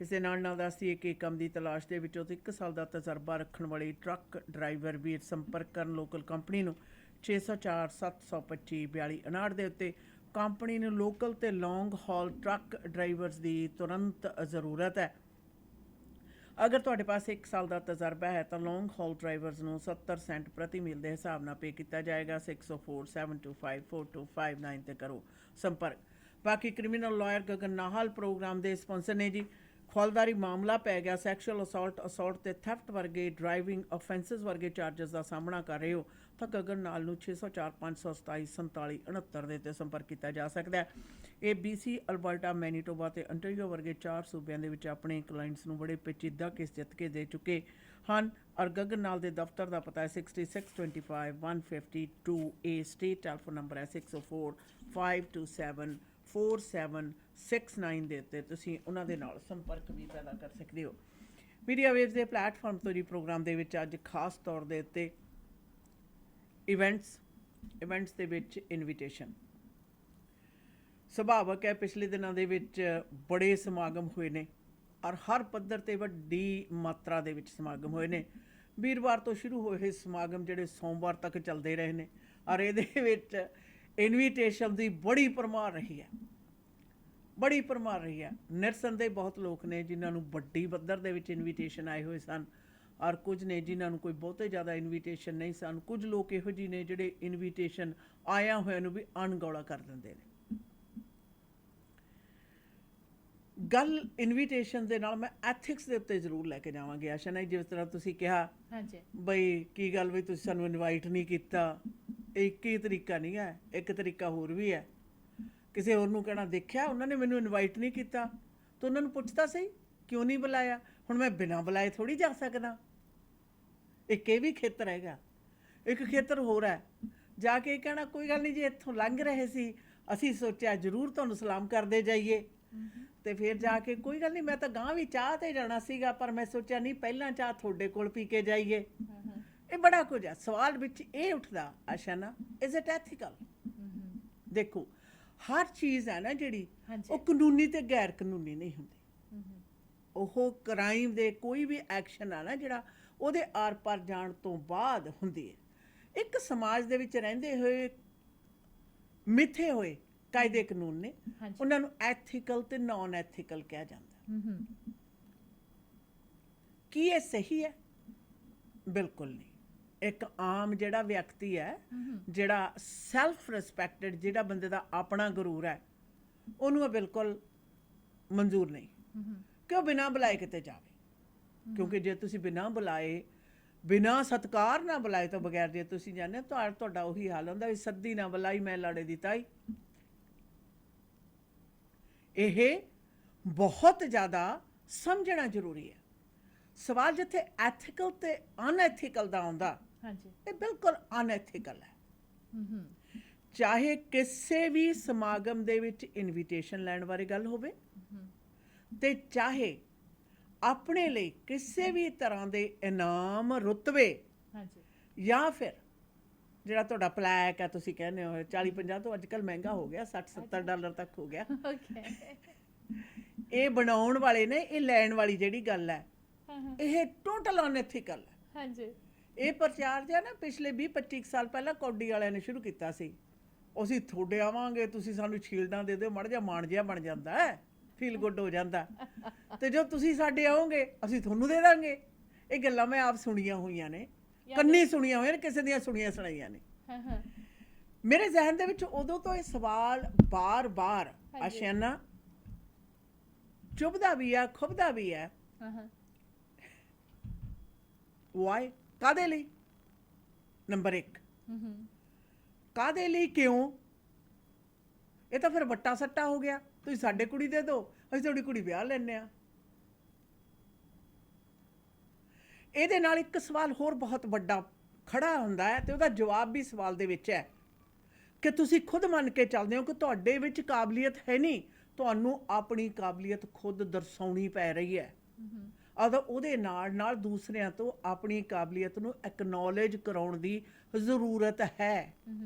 ਇਸ ਦੇ ਨਾਲ ਦੱਸ ਦਈਏ ਕਿ ਕੰਮ ਦੀ ਤਲਾਸ਼ ਦੇ ਵਿੱਚੋਂ 1 ਸਾਲ ਦਾ ਤਜਰਬਾ ਰੱਖਣ ਵਾਲੇ ਟਰੱਕ ਡਰਾਈਵਰ ਵੀਰ ਸੰਪਰਕ ਕਰਨ ਲੋਕਲ ਕੰਪਨੀ ਨੂੰ 604 725 4259 ਦੇ ਉੱਤੇ। ਕੰਪਨੀ ਨੂੰ ਲੋਕਲ ਤੇ ਲੌਂਗ ਹਾਲ ਟਰੱਕ ਡਰਾਈਵਰਸ ਦੀ ਤੁਰੰਤ ਜ਼ਰੂਰਤ ਹੈ। ਅਗਰ ਤੁਹਾਡੇ ਪਾਸ 1 ਸਾਲ ਦਾ ਤਜਰਬਾ ਹੈ ਤਾਂ ਲੌਂਗ ਹਾਲ ਡਰਾਈਵਰਸ ਨੂੰ 70 ਸੈਂਟ ਪ੍ਰਤੀ ਮੀਲ ਦੇ ਹਿਸਾਬ ਨਾਲ ਪੇ ਕੀਤਾ ਜਾਏਗਾ। 604 725 4259 ਤੇ ਕਰੋ ਸੰਪਰਕ। ਬਾਕੀ criminal lawyer Gagan Nahal program ਦੇ ਸਪਾਂਸਰ ਨੇ ਜੀ। ਖੌਲਦਾਰੀ ਮਾਮਲਾ ਪੈ ਗਿਆ, ਸੈਕਸ਼ੂਅਲ ਅਸੌਲਟ ਤੇ ਥੈਫਟ ਵਰਗੇ ਡਰਾਈਵਿੰਗ ਅਫੈਂਸਿਸ ਵਰਗੇ ਚਾਰਜਸ ਦਾ ਸਾਹਮਣਾ ਕਰ ਰਹੇ ਹੋ ਤਾਂ ਗਗਨ ਨਾਲ ਨੂੰ 604 527 47 69 ਦੇ ਤੇ ਸੰਪਰਕ ਕੀਤਾ ਜਾ ਸਕਦਾ ਹੈ। ਇਹ BC, ਅਲਬਰਟਾ, ਮੈਨੀਟੋਬਾ ਤੇ ਅੰਟਾਰੀਓ ਵਰਗੇ 4 ਸੂਬਿਆਂ ਦੇ ਵਿੱਚ ਆਪਣੇ ਕਲਾਇੰਟਸ ਨੂੰ ਬੜੇ ਪੇਚੀਦਾ ਕੇਸ ਜਿੱਤ ਕੇ ਦੇ ਚੁੱਕੇ ਹਨ। ਔਰ ਗਗਨ ਨਾਲ ਦੇ ਦਫ਼ਤਰ ਦਾ ਪਤਾ ਹੈ 6625 152A ਸਟੇਟ। ਟੈਲੀਫੋਨ ਨੰਬਰ ਹੈ 604 527 4769 ਦੇ ਉੱਤੇ ਤੁਸੀਂ ਉਹਨਾਂ ਦੇ ਨਾਲ ਸੰਪਰਕ ਵੀ ਪੈਦਾ ਕਰ ਸਕਦੇ ਹੋ। ਮੀਡੀਆ ਵੇਵਜ਼ ਦੇ ਪਲੇਟਫਾਰਮ ਤੋਂ ਜੀ ਪ੍ਰੋਗਰਾਮ ਦੇ ਵਿੱਚ ਅੱਜ ਖਾਸ ਤੌਰ ਦੇ ਉੱਤੇ ਇਵੈਂਟਸ ਦੇ ਵਿੱਚ ਇਨਵੀਟੇਸ਼ਨ। ਸੁਭਾਵਕ ਹੈ ਪਿਛਲੇ ਦਿਨਾਂ ਦੇ ਵਿੱਚ ਬੜੇ ਸਮਾਗਮ ਹੋਏ ਨੇ ਔਰ ਹਰ ਪੱਧਰ ਤੇ ਵੱਡੀ ਮਾਤਰਾ ਦੇ ਵਿੱਚ ਸਮਾਗਮ ਹੋਏ ਨੇ। ਵੀਰਵਾਰ ਤੋਂ ਸ਼ੁਰੂ ਹੋਏ ਸਮਾਗਮ ਜਿਹੜੇ ਸੋਮਵਾਰ ਤੱਕ ਚੱਲਦੇ ਰਹੇ ਨੇ ਔਰ ਇਹਦੇ ਵਿੱਚ ਇਨਵੀਟੇਸ਼ਨ ਦੀ ਬੜੀ ਭਰਮਾਰ ਰਹੀ ਹੈ। ਨਿਰਸੰਦੇਹ ਬਹੁਤ ਲੋਕ ਨੇ ਜਿਨ੍ਹਾਂ ਨੂੰ ਵੱਡੀ ਪੱਧਰ ਦੇ ਵਿੱਚ ਇਨਵੀਟੇਸ਼ਨ ਆਏ ਹੋਏ ਸਨ ਔਰ ਕੁਝ ਨੇ ਜਿਨ੍ਹਾਂ ਨੂੰ ਕੋਈ ਬਹੁਤੇ ਜ਼ਿਆਦਾ ਇਨਵੀਟੇਸ਼ਨ ਨਹੀਂ ਸਨ। ਕੁਝ ਲੋਕ ਇਹੋ ਜਿਹੇ ਨੇ ਜਿਹੜੇ ਇਨਵੀਟੇਸ਼ਨ ਆਇਆ ਹੋਇਆ ਨੂੰ ਵੀ ਅਣਗੌਲਾ ਕਰ ਦਿੰਦੇ ਨੇ। ਗੱਲ ਇਨਵੀਟੇਸ਼ਨ ਦੇ ਨਾਲ ਮੈਂ ਐਥਿਕਸ ਦੇ ਉੱਤੇ ਜ਼ਰੂਰ ਲੈ ਕੇ ਜਾਵਾਂਗੀ। ਆਸ਼ਾ ਨਹੀਂ, ਜਿਸ ਤਰ੍ਹਾਂ ਤੁਸੀਂ ਕਿਹਾ ਬਈ ਕੀ ਗੱਲ ਵੀ ਤੁਸੀਂ ਸਾਨੂੰ ਇਨਵਾਈਟ ਨਹੀਂ ਕੀਤਾ, ਇੱਕ ਹੀ ਤਰੀਕਾ ਨਹੀਂ ਹੈ, ਇੱਕ ਤਰੀਕਾ ਹੋਰ ਵੀ ਹੈ। ਕਿਸੇ ਹੋਰ ਨੂੰ ਕਹਿਣਾ ਦੇਖਿਆ ਉਹਨਾਂ ਨੇ ਮੈਨੂੰ ਇਨਵਾਈਟ ਨਹੀਂ ਕੀਤਾ ਤਾਂ ਉਹਨਾਂ ਨੂੰ ਪੁੱਛਦਾ ਸਹੀ ਕਿਉਂ ਨਹੀਂ ਬੁਲਾਇਆ। ਹੁਣ ਮੈਂ ਬਿਨਾਂ ਬੁਲਾਏ ਥੋੜ੍ਹੀ ਜਾ ਸਕਦਾ। ਇੱਕ ਇਹ ਵੀ ਖੇਤਰ ਹੈਗਾ। ਇੱਕ ਖੇਤਰ ਹੋਰ ਹੈ ਜਾ ਕੇ ਕਹਿਣਾ ਕੋਈ ਗੱਲ ਨਹੀਂ ਜੀ, ਇੱਥੋਂ ਲੰਘ ਰਹੇ ਸੀ ਅਸੀਂ ਸੋਚਿਆ ਜ਼ਰੂਰ ਤੁਹਾਨੂੰ ਸਲਾਮ ਕਰਦੇ ਜਾਈਏ ਤੇ ਫਿਰ ਜਾ ਕੇ ਕੋਈ ਗੱਲ ਨਹੀਂ ਮੈਂ ਤਾਂ ਗਾਂਹ ਵੀ ਚਾਹ ਤੇ ਜਾਣਾ ਸੀਗਾ ਪਰ ਮੈਂ ਸੋਚਿਆ ਨਹੀਂ ਪਹਿਲਾਂ ਚਾਹ ਤੁਹਾਡੇ ਕੋਲ ਪੀ ਕੇ ਜਾਈਏ। ਇਹ ਬੜਾ ਕੁਝ ਹੈ। ਸਵਾਲ ਵਿੱਚ ਇਹ ਉੱਠਦਾ ਆਸ਼ਾ ਨਾ, ਇਜ਼ ਇਟ ਐਥੀਕਲ? ਦੇਖੋ ਹਰ ਚੀਜ਼ ਹੈ ਨਾ ਜਿਹੜੀ ਉਹ ਕਾਨੂੰਨੀ ਤੇ ਗੈਰ ਕਾਨੂੰਨੀ ਨਹੀਂ ਹੁੰਦੀ। ਉਹ ਕ੍ਰਾਈਮ ਦੇ ਕੋਈ ਵੀ ਐਕਸ਼ਨ ਆ ਨਾ ਜਿਹੜਾ ਉਹਦੇ ਆਰ ਪਾਰ ਜਾਣ ਤੋਂ ਬਾਅਦ ਹੁੰਦੀ ਹੈ। ਇੱਕ ਸਮਾਜ ਦੇ ਵਿੱਚ ਰਹਿੰਦੇ ਹੋਏ ਮਿੱਥੇ ਹੋਏ ਕਾਇਦੇ ਕਾਨੂੰਨ ਨੇ, ਉਹਨਾਂ ਨੂੰ ਐਥੀਕਲ ਤੇ ਨਾਨ ਐਥੀਕਲ ਕਿਹਾ ਜਾਂਦਾ। ਕੀ ਇਹ ਸਹੀ ਹੈ? ਬਿਲਕੁਲ ਨਹੀਂ। ਇੱਕ ਆਮ ਜਿਹੜਾ ਵਿਅਕਤੀ ਹੈ, ਜਿਹੜਾ ਸੈਲਫ ਰਿਸਪੈਕਟਡ, ਜਿਹੜਾ ਬੰਦੇ ਦਾ ਆਪਣਾ ਗਰੂਰ ਹੈ, ਉਹਨੂੰ ਇਹ ਬਿਲਕੁਲ ਮਨਜ਼ੂਰ ਨਹੀਂ ਕਿ ਉਹ ਬਿਨਾਂ ਬੁਲਾਏ ਕਿਤੇ ਜਾਵੇ। ਕਿਉਂਕਿ ਜੇ ਤੁਸੀਂ ਬਿਨਾਂ ਬੁਲਾਏ, ਬਿਨਾਂ ਸਤਿਕਾਰ ਨਾ ਬੁਲਾਏ ਤੋਂ ਬਗੈਰ ਜੇ ਤੁਸੀਂ ਜਾਂਦੇ ਤੁਹਾਡਾ ਉਹੀ ਹਾਲ ਹੁੰਦਾ ਵੀ ਸੱਦੀ ਨਾ ਬੁਲਾਈ ਮੈਂ ਲਾੜੇ ਦੀ ਤਾਈ। ਇਹ ਬਹੁਤ ਜ਼ਿਆਦਾ ਸਮਝਣਾ ਜ਼ਰੂਰੀ ਹੈ। ਸਵਾਲ ਜਿੱਥੇ ਐਥੀਕਲ ਤੇ ਅਨਐਥੀਕਲ ਦਾ ਆਉਂਦਾ, ਇਹ ਬਿਲਕੁਲ ਅਨਐਥੀਕਲ ਹੈ। ਚਾਹੇ ਕਿਸੇ ਵੀ ਸਮਾਗਮ ਦੇ ਵਿੱਚ ਇਨਵੀਟੇਸ਼ਨ ਲੈਣ ਬਾਰੇ ਗੱਲ ਹੋਵੇ ਤੇ ਚਾਹੇ ਆਪਣੇ ਲਈ ਕਿਸੇ ਵੀ ਤਰ੍ਹਾਂ ਦੇ ਇਨਾਮ ਰੁਤਬੇ ਜਾਂ ਫਿਰ ਜਿਹੜਾ ਤੁਹਾਡਾ ਪਲੈਕ ਹੈ, ਤੁਸੀਂ ਕਹਿੰਦੇ ਹੋ 40-50 ਤੋਂ ਅੱਜ ਕੱਲ੍ਹ ਮਹਿੰਗਾ ਹੋ ਗਿਆ, $60-70 ਤੱਕ ਹੋ ਗਿਆ। ਇਹ ਬਣਾਉਣ ਵਾਲੇ ਨੇ, ਇਹ ਲੈਣ ਵਾਲੀ ਜਿਹੜੀ ਗੱਲ ਹੈ ਇਹ ਟੋਟਲ ਅਨਐਥੀਕਲ ਹੈ। ਇਹ ਪ੍ਰਚਾਰ ਜਿਹਾ ਨਾ ਪਿਛਲੇ 20-25 ਸਾਲ ਪਹਿਲਾਂ ਕੌਡੀ ਵਾਲਿਆਂ ਨੇ ਸ਼ੁਰੂ ਕੀਤਾ ਸੀ। ਅਸੀਂ ਤੁਹਾਡੇ ਆਵਾਂਗੇ, ਤੁਸੀਂ ਸਾਨੂੰ ਸ਼ੀਲਡਾਂ ਦੇ ਦਿਓ, ਮਾੜਾ ਜਿਹਾ ਮਾਣ ਜਿਹਾ ਬਣ ਜਾਂਦਾ ਹੈ, ਫੀਲ ਗੁੱਡ ਹੋ ਜਾਂਦਾ। ਤੇ ਜੋ ਤੁਸੀਂ ਸਾਡੇ ਆਓਗੇ ਅਸੀਂ ਤੁਹਾਨੂੰ ਦੇ ਦਾਂਗੇ। ਇਹ ਗੱਲਾਂ ਮੈਂ ਆਪ ਸੁਣੀਆਂ ਹੋਈਆਂ ਨੇ, ਕੰਨੀ ਸੁਣੀਆਂ ਹੋਈਆਂ ਨੇ, ਕਿਸੇ ਦੀਆਂ ਸੁਣੀਆਂ ਸੁਣਾਈਆਂ ਨੇ। ਮੇਰੇ ਜ਼ਿਹਨ ਦੇ ਵਿੱਚ ਉਦੋਂ ਤੋਂ ਇਹ ਸਵਾਲ ਬਾਰ-ਬਾਰ ਆਸ਼ਿਆਨਾ ਚੁੱਭਦਾ ਵੀ ਆ, ਖੁੱਭਦਾ ਵੀ ਹੈ। ਵਾਈ? ਕਾਹਦੇ ਲਈ? ਨੰਬਰ 1, ਕਾਹਦੇ ਲਈ, ਕਿਉਂ? ਇਹ ਤਾਂ ਫਿਰ ਵੱਟਾ ਸੱਟਾ ਹੋ ਗਿਆ। ਤੁਸੀਂ ਸਾਡੇ ਕੁੜੀ ਦੇ ਦਿਓ, ਅਸੀਂ ਤੁਹਾਡੀ ਕੁੜੀ ਵਿਆਹ ਲੈਂਦੇ ਹਾਂ। ਇਹਦੇ ਨਾਲ ਇੱਕ ਸਵਾਲ ਹੋਰ ਬਹੁਤ ਵੱਡਾ ਖੜਾ ਹੁੰਦਾ ਹੈ ਤੇ ਉਹਦਾ ਜਵਾਬ ਵੀ ਸਵਾਲ ਦੇ ਵਿੱਚ ਹੈ ਕਿ ਤੁਸੀਂ ਖੁਦ ਮੰਨ ਕੇ ਚੱਲਦੇ ਹੋ ਕਿ ਤੁਹਾਡੇ ਵਿੱਚ ਕਾਬਲੀਅਤ ਹੈ ਨਹੀਂ, ਤੁਹਾਨੂੰ ਆਪਣੀ ਕਾਬਲੀਅਤ ਖੁਦ ਦਰਸਾਉਣੀ ਪੈ ਰਹੀ ਹੈ। ਅਦੋਂ ਉਹਦੇ ਨਾਲ ਨਾਲ ਦੂਸਰਿਆਂ ਤੋਂ ਆਪਣੀ ਕਾਬਲੀਅਤ ਨੂੰ ਐਕਨੋਲੇਜ ਕਰਾਉਣ ਦੀ ਜ਼ਰੂਰਤ ਹੈ,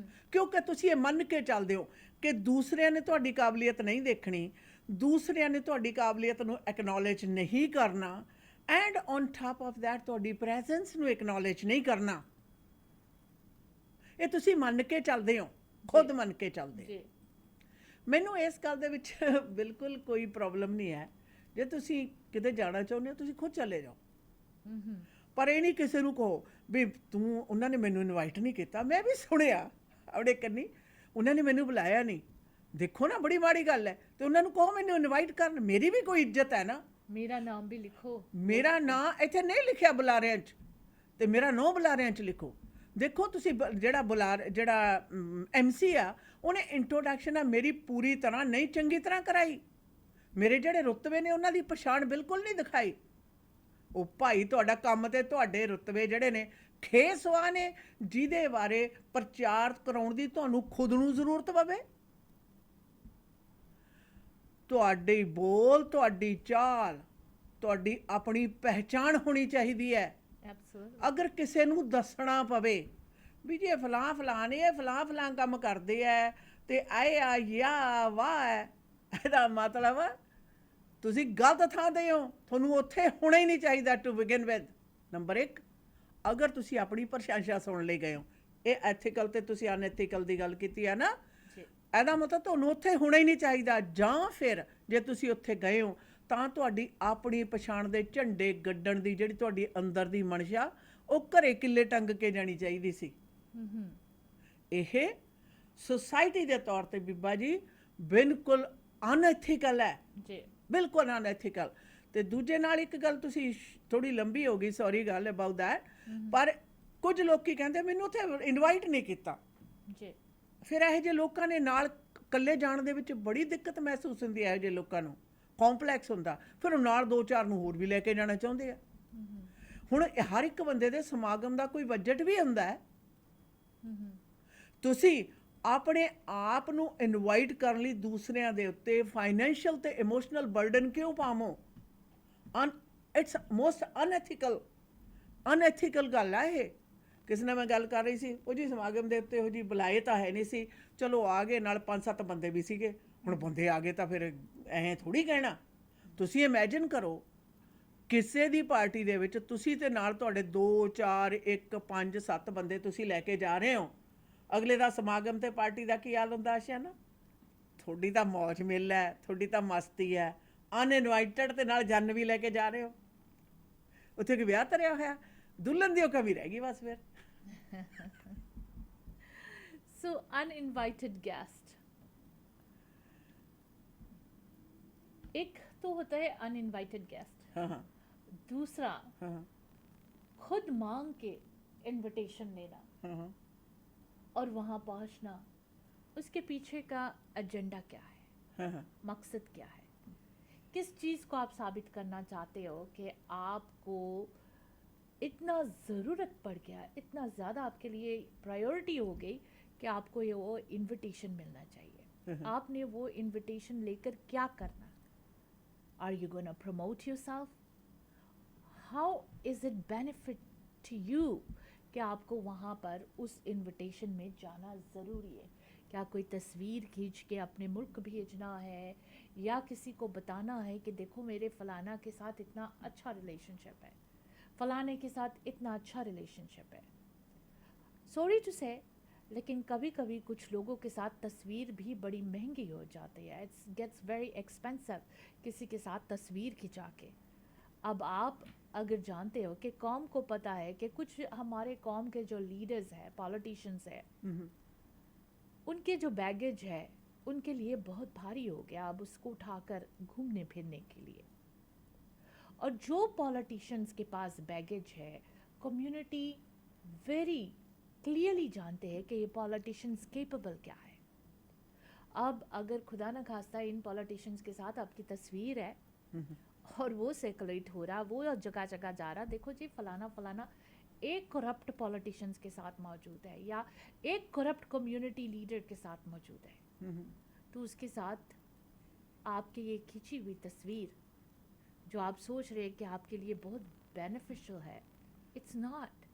ਕਿਉਂਕਿ ਤੁਸੀਂ ਇਹ ਮੰਨ ਕੇ ਚੱਲਦੇ ਹੋ ਕਿ ਦੂਸਰਿਆਂ ਨੇ ਤੁਹਾਡੀ ਕਾਬਲੀਅਤ ਨਹੀਂ ਦੇਖਣੀ, ਦੂਸਰਿਆਂ ਨੇ ਤੁਹਾਡੀ ਕਾਬਲੀਅਤ ਨੂੰ ਐਕਨੋਲੇਜ ਨਹੀਂ ਕਰਨਾ, and on top of that ਤੁਹਾਡੀ ਪ੍ਰੈਜ਼ੈਂਸ ਨੂੰ ਐਕਨੋਲੇਜ ਨਹੀਂ ਕਰਨਾ। ਇਹ ਤੁਸੀਂ ਮੰਨ ਕੇ ਚੱਲਦੇ ਹੋ, ਖੁਦ ਮੰਨ ਕੇ ਚੱਲਦੇ ਹੋ। ਜੀ ਮੈਨੂੰ ਇਸ ਗੱਲ ਦੇ ਵਿੱਚ ਬਿਲਕੁਲ ਕੋਈ ਪ੍ਰੋਬਲਮ ਨਹੀਂ ਹੈ। ਜੇ ਤੁਸੀਂ ਕਿਤੇ ਜਾਣਾ ਚਾਹੁੰਦੇ ਹੋ ਤੁਸੀਂ ਖੁਦ ਚਲੇ ਜਾਓ, ਪਰ ਇਹ ਨਹੀਂ ਕਿਸੇ ਨੂੰ ਕਹੋ ਵੀ ਤੂੰ, ਉਹਨਾਂ ਨੇ ਮੈਨੂੰ ਇਨਵਾਈਟ ਨਹੀਂ ਕੀਤਾ। ਮੈਂ ਵੀ ਸੁਣਿਆ ਆਪਣੇ ਕੰਨੀ, ਉਹਨਾਂ ਨੇ ਮੈਨੂੰ ਬੁਲਾਇਆ ਨਹੀਂ। ਦੇਖੋ ਨਾ, ਬੜੀ ਮਾੜੀ ਗੱਲ ਹੈ। ਤੇ ਉਹਨਾਂ ਨੂੰ ਕਹੋ ਮੈਨੂੰ ਇਨਵਾਈਟ ਕਰਨ, ਮੇਰੀ ਵੀ ਕੋਈ ਇੱਜ਼ਤ ਹੈ ਨਾ। मेरा नाम भी लिखो। ਮੇਰਾ ਨਾਂ ਇੱਥੇ ਨਹੀਂ ਲਿਖਿਆ ਬੁਲਾਰਿਆਂ 'ਚ, ਤੇ ਮੇਰਾ ਨਾਂ ਬੁਲਾਰਿਆਂ 'ਚ ਲਿਖੋ। ਦੇਖੋ ਤੁਸੀਂ ਜਿਹੜਾ MC ਆ, ਉਹਨੇ ਇੰਟਰੋਡਕਸ਼ਨ ਆ ਮੇਰੀ ਪੂਰੀ ਤਰ੍ਹਾਂ ਨਹੀਂ ਚੰਗੀ ਤਰ੍ਹਾਂ ਕਰਾਈ। ਮੇਰੇ ਜਿਹੜੇ ਰੁਤਬੇ ਨੇ ਉਹਨਾਂ ਦੀ ਪਛਾਣ ਬਿਲਕੁਲ ਨਹੀਂ ਦਿਖਾਈ। ਉਹ ਭਾਈ ਤੁਹਾਡਾ ਕੰਮ ਤੇ ਤੁਹਾਡੇ ਰੁਤਬੇ ਜਿਹੜੇ ਨੇ ਖੇਸਵਾ ਨੇ, ਜਿਹਦੇ ਬਾਰੇ ਪ੍ਰਚਾਰ ਕਰਾਉਣ ਦੀ ਤੁਹਾਨੂੰ ਖੁਦ ਨੂੰ ਜ਼ਰੂਰਤ ਪਵੇ। ਤੁਹਾਡੀ ਬੋਲ, ਤੁਹਾਡੀ ਚਾਲ, ਤੁਹਾਡੀ ਆਪਣੀ ਪਹਿਚਾਣ ਹੋਣੀ ਚਾਹੀਦੀ ਹੈ। Absolutely. ਅਗਰ ਕਿਸੇ ਨੂੰ ਦੱਸਣਾ ਪਵੇ ਵੀ ਜੇ ਫਲਾਂ ਫਲਾਂ ਨੇ ਇਹ ਫਲਾਂ ਫਲਾਂ ਕੰਮ ਕਰਦੇ ਐ ਤੇ ਆਏ ਆ ਯਾ ਵਾਹ ਹੈ, ਇਹਦਾ ਮਤਲਬ ਤੁਸੀਂ ਗਲਤ ਥਾਂ ਤੇ ਹੋ, ਤੁਹਾਨੂੰ ਉੱਥੇ ਹੋਣਾ ਹੀ ਨਹੀਂ ਚਾਹੀਦਾ ਟੂ ਬਿਗਨ ਵਿਦ। ਨੰਬਰ 1, ਅਗਰ ਤੁਸੀਂ ਆਪਣੀ ਪ੍ਰਸ਼ੰਸਾ ਸੁਣ ਲਈ ਗਏ ਹੋ, ਇਹ ਐਥੀਕਲ ਤੇ ਤੁਸੀਂ ਅਨਐਥੀਕਲ ਦੀ ਗੱਲ ਕੀਤੀ ਹੈ ਨਾ, ਇਹਦਾ ਮਤਲਬ ਤੁਹਾਨੂੰ ਉੱਥੇ ਹੋਣਾ ਹੀ ਨਹੀਂ ਚਾਹੀਦਾ। ਜਾਂ ਫਿਰ ਜੇ ਤੁਸੀਂ ਉੱਥੇ ਗਏ ਹੋ ਤਾਂ ਤੁਹਾਡੀ ਆਪਣੀ ਪਛਾਣ ਦੇ ਝੰਡੇ ਗੱਡਣ ਦੀ ਜਿਹੜੀ ਤੁਹਾਡੀ ਅੰਦਰ ਦੀ ਮਨਸ਼ਾ, ਉਹ ਘਰੇ ਕਿੱਲੇ ਟੰਗ ਕੇ ਜਾਣੀ ਚਾਹੀਦੀ ਸੀ। ਇਹ ਸੁਸਾਇਟੀ ਦੇ ਤੌਰ ਤੇ ਬੀਬਾ ਜੀ ਬਿਲਕੁਲ ਅਨਐਥੀਕਲ ਹੈ, जी ਬਿਲਕੁਲ ਅਨਐਥੀਕਲ। ਤੇ ਦੂਜੇ ਨਾਲ ਇੱਕ ਗੱਲ ਤੁਸੀਂ ਥੋੜੀ ਲੰਬੀ ਹੋ ਗਈ, ਸੌਰੀ ਗੱਲ ਅਬਾਊਟ ਦੈਟ, ਪਰ ਕੁਝ ਲੋਕੀ ਕਹਿੰਦੇ ਮੈਨੂੰ ਉੱਥੇ ਇਨਵਾਈਟ ਨਹੀਂ ਕੀਤਾ। जी ਫਿਰ ਇਹੋ ਜਿਹੇ ਲੋਕਾਂ ਨੇ ਨਾਲ ਇਕੱਲੇ ਜਾਣ ਦੇ ਵਿੱਚ ਬੜੀ ਦਿੱਕਤ ਮਹਿਸੂਸ ਹੁੰਦੀ ਹੈ। ਇਹੋ ਜਿਹੇ ਲੋਕਾਂ ਨੂੰ ਕੰਪਲੈਕਸ ਹੁੰਦਾ, ਫਿਰ ਉਹ ਨਾਲ 2-4 ਨੂੰ ਹੋਰ ਵੀ ਲੈ ਕੇ ਜਾਣਾ ਚਾਹੁੰਦੇ ਆ। ਹੁਣ ਹਰ ਇੱਕ ਬੰਦੇ ਦੇ ਸਮਾਗਮ ਦਾ ਕੋਈ ਬਜਟ ਵੀ ਹੁੰਦਾ ਹੈ। ਤੁਸੀਂ ਆਪਣੇ ਆਪ ਨੂੰ ਇਨਵਾਈਟ ਕਰਨ ਲਈ ਦੂਸਰਿਆਂ ਦੇ ਉੱਤੇ ਫਾਈਨੈਂਸ਼ੀਅਲ ਤੇ ਇਮੋਸ਼ਨਲ ਬਰਡਨ ਕਿਉਂ ਪਾਵੋ? ਇਟਸ ਮੋਸਟ ਅਨਐਥੀਕਲ ਗੱਲ ਹੈ ਇਹ। ਕਿਸੇ ਨਾਲ ਮੈਂ ਗੱਲ ਕਰ ਰਹੀ ਸੀ, ਉਹ ਜੀ ਸਮਾਗਮ ਦੇ ਉੱਤੇ ਉਹ ਜੀ ਬੁਲਾਏ ਤਾਂ ਹੈ ਨਹੀਂ ਸੀ, ਚਲੋ ਆ ਗਏ, ਨਾਲ 5-7 ਬੰਦੇ ਵੀ ਸੀਗੇ। ਹੁਣ ਬੰਦੇ ਆ ਗਏ ਤਾਂ ਫਿਰ ਐਂ ਥੋੜ੍ਹੀ ਕਹਿਣਾ। ਤੁਸੀਂ ਇਮੈਜਿਨ ਕਰੋ ਕਿਸੇ ਦੀ ਪਾਰਟੀ ਦੇ ਵਿੱਚ ਤੁਸੀਂ ਤੇ ਨਾਲ ਤੁਹਾਡੇ 2-4 1 5 7 ਬੰਦੇ ਤੁਸੀਂ ਲੈ ਕੇ ਜਾ ਰਹੇ ਹੋ। ਅਗਲੇ ਦਾ ਸਮਾਗਮ ਤੇ ਪਾਰਟੀ ਦਾ ਕੀ ਹਾਲ ਹੁੰਦਾ ਆਸ਼ਾ ਨਾ? ਤੁਹਾਡੀ ਤਾਂ ਮੌਜ ਮਿਲ ਹੈ, ਤੁਹਾਡੀ ਤਾਂ ਮਸਤੀ ਹੈ, ਅਨਇਨਵਾਈਟਡ ਤੇ ਨਾਲ ਜਨ ਵੀ ਲੈ ਕੇ ਜਾ ਰਹੇ ਹੋ। ਉੱਥੇ ਕੋਈ ਵਿਆਹ ਧਰਿਆ ਹੋਇਆ, ਦੁਲਹਨ ਦੀ ਉਹ ਕਮੀ ਰਹਿ ਗਈ ਬਸ ਫਿਰ। so uninvited guest, एक तो होता है अनइनवाइटेड गेस्ट, हाँ हाँ दूसरा हाँ खुद मांग के इनविटेशन लेना हाँ हाँ और वहाँ पहुँचना, उसके पीछे का एजेंडा क्या है, हाँ हाँ मकसद क्या है, किस चीज़ को आप साबित करना चाहते हो कि आपको इतना ज़रूरत पड़ गया, इतना ज़्यादा आपके लिए प्रायोरिटी हो गई कि आपको ये वो इनविटेशन मिलना चाहिए। आपने वो इनविटेशन लेकर क्या करना? Are you going to promote yourself? How is it benefit to you कि आपको वहाँ पर उस इनविटेशन में जाना ज़रूरी है? क्या कोई तस्वीर खींच के अपने मुल्क भेजना है, या किसी को बताना है कि देखो मेरे फलाना के साथ इतना अच्छा रिलेशनशिप है, फलाने के साथ इतना अच्छा रिलेशनशिप है? सॉरी टू से, लेकिन कभी कभी कुछ लोगों के साथ तस्वीर भी बड़ी महंगी हो जाती है। इट्स गेट्स वेरी एक्सपेंसिव किसी के साथ तस्वीर खिंचा के। अब आप अगर जानते हो कि कौम को पता है कि कुछ हमारे कौम के जो लीडर्स हैं, पॉलिटिशियंस हैं, उनके जो बैगेज है उनके लिए बहुत भारी हो गया अब उसको उठाकर घूमने फिरने के लिए। और जो पॉलिटिशियंस के पास बैगेज है, कम्युनिटी वेरी क्लियरली जानते हैं कि ये पॉलिटिशियंस केपेबल क्या है। अब अगर खुदा न खास्ता इन पॉलिटिशियंस के साथ आपकी तस्वीर है और वो सर्कुलेट हो रहा, वो जगह जगह जा रहा, देखो जी फलाना फलाना एक करप्ट पॉलिटिशियंस के साथ मौजूद है या एक करप्ट कम्युनिटी लीडर के साथ मौजूद है, तो उसके साथ आपकी ये खिंची हुई तस्वीर जो आप सोच रहे हैं कि आपके लिए बहुत बेनिफिशियल है, इट्स नॉट।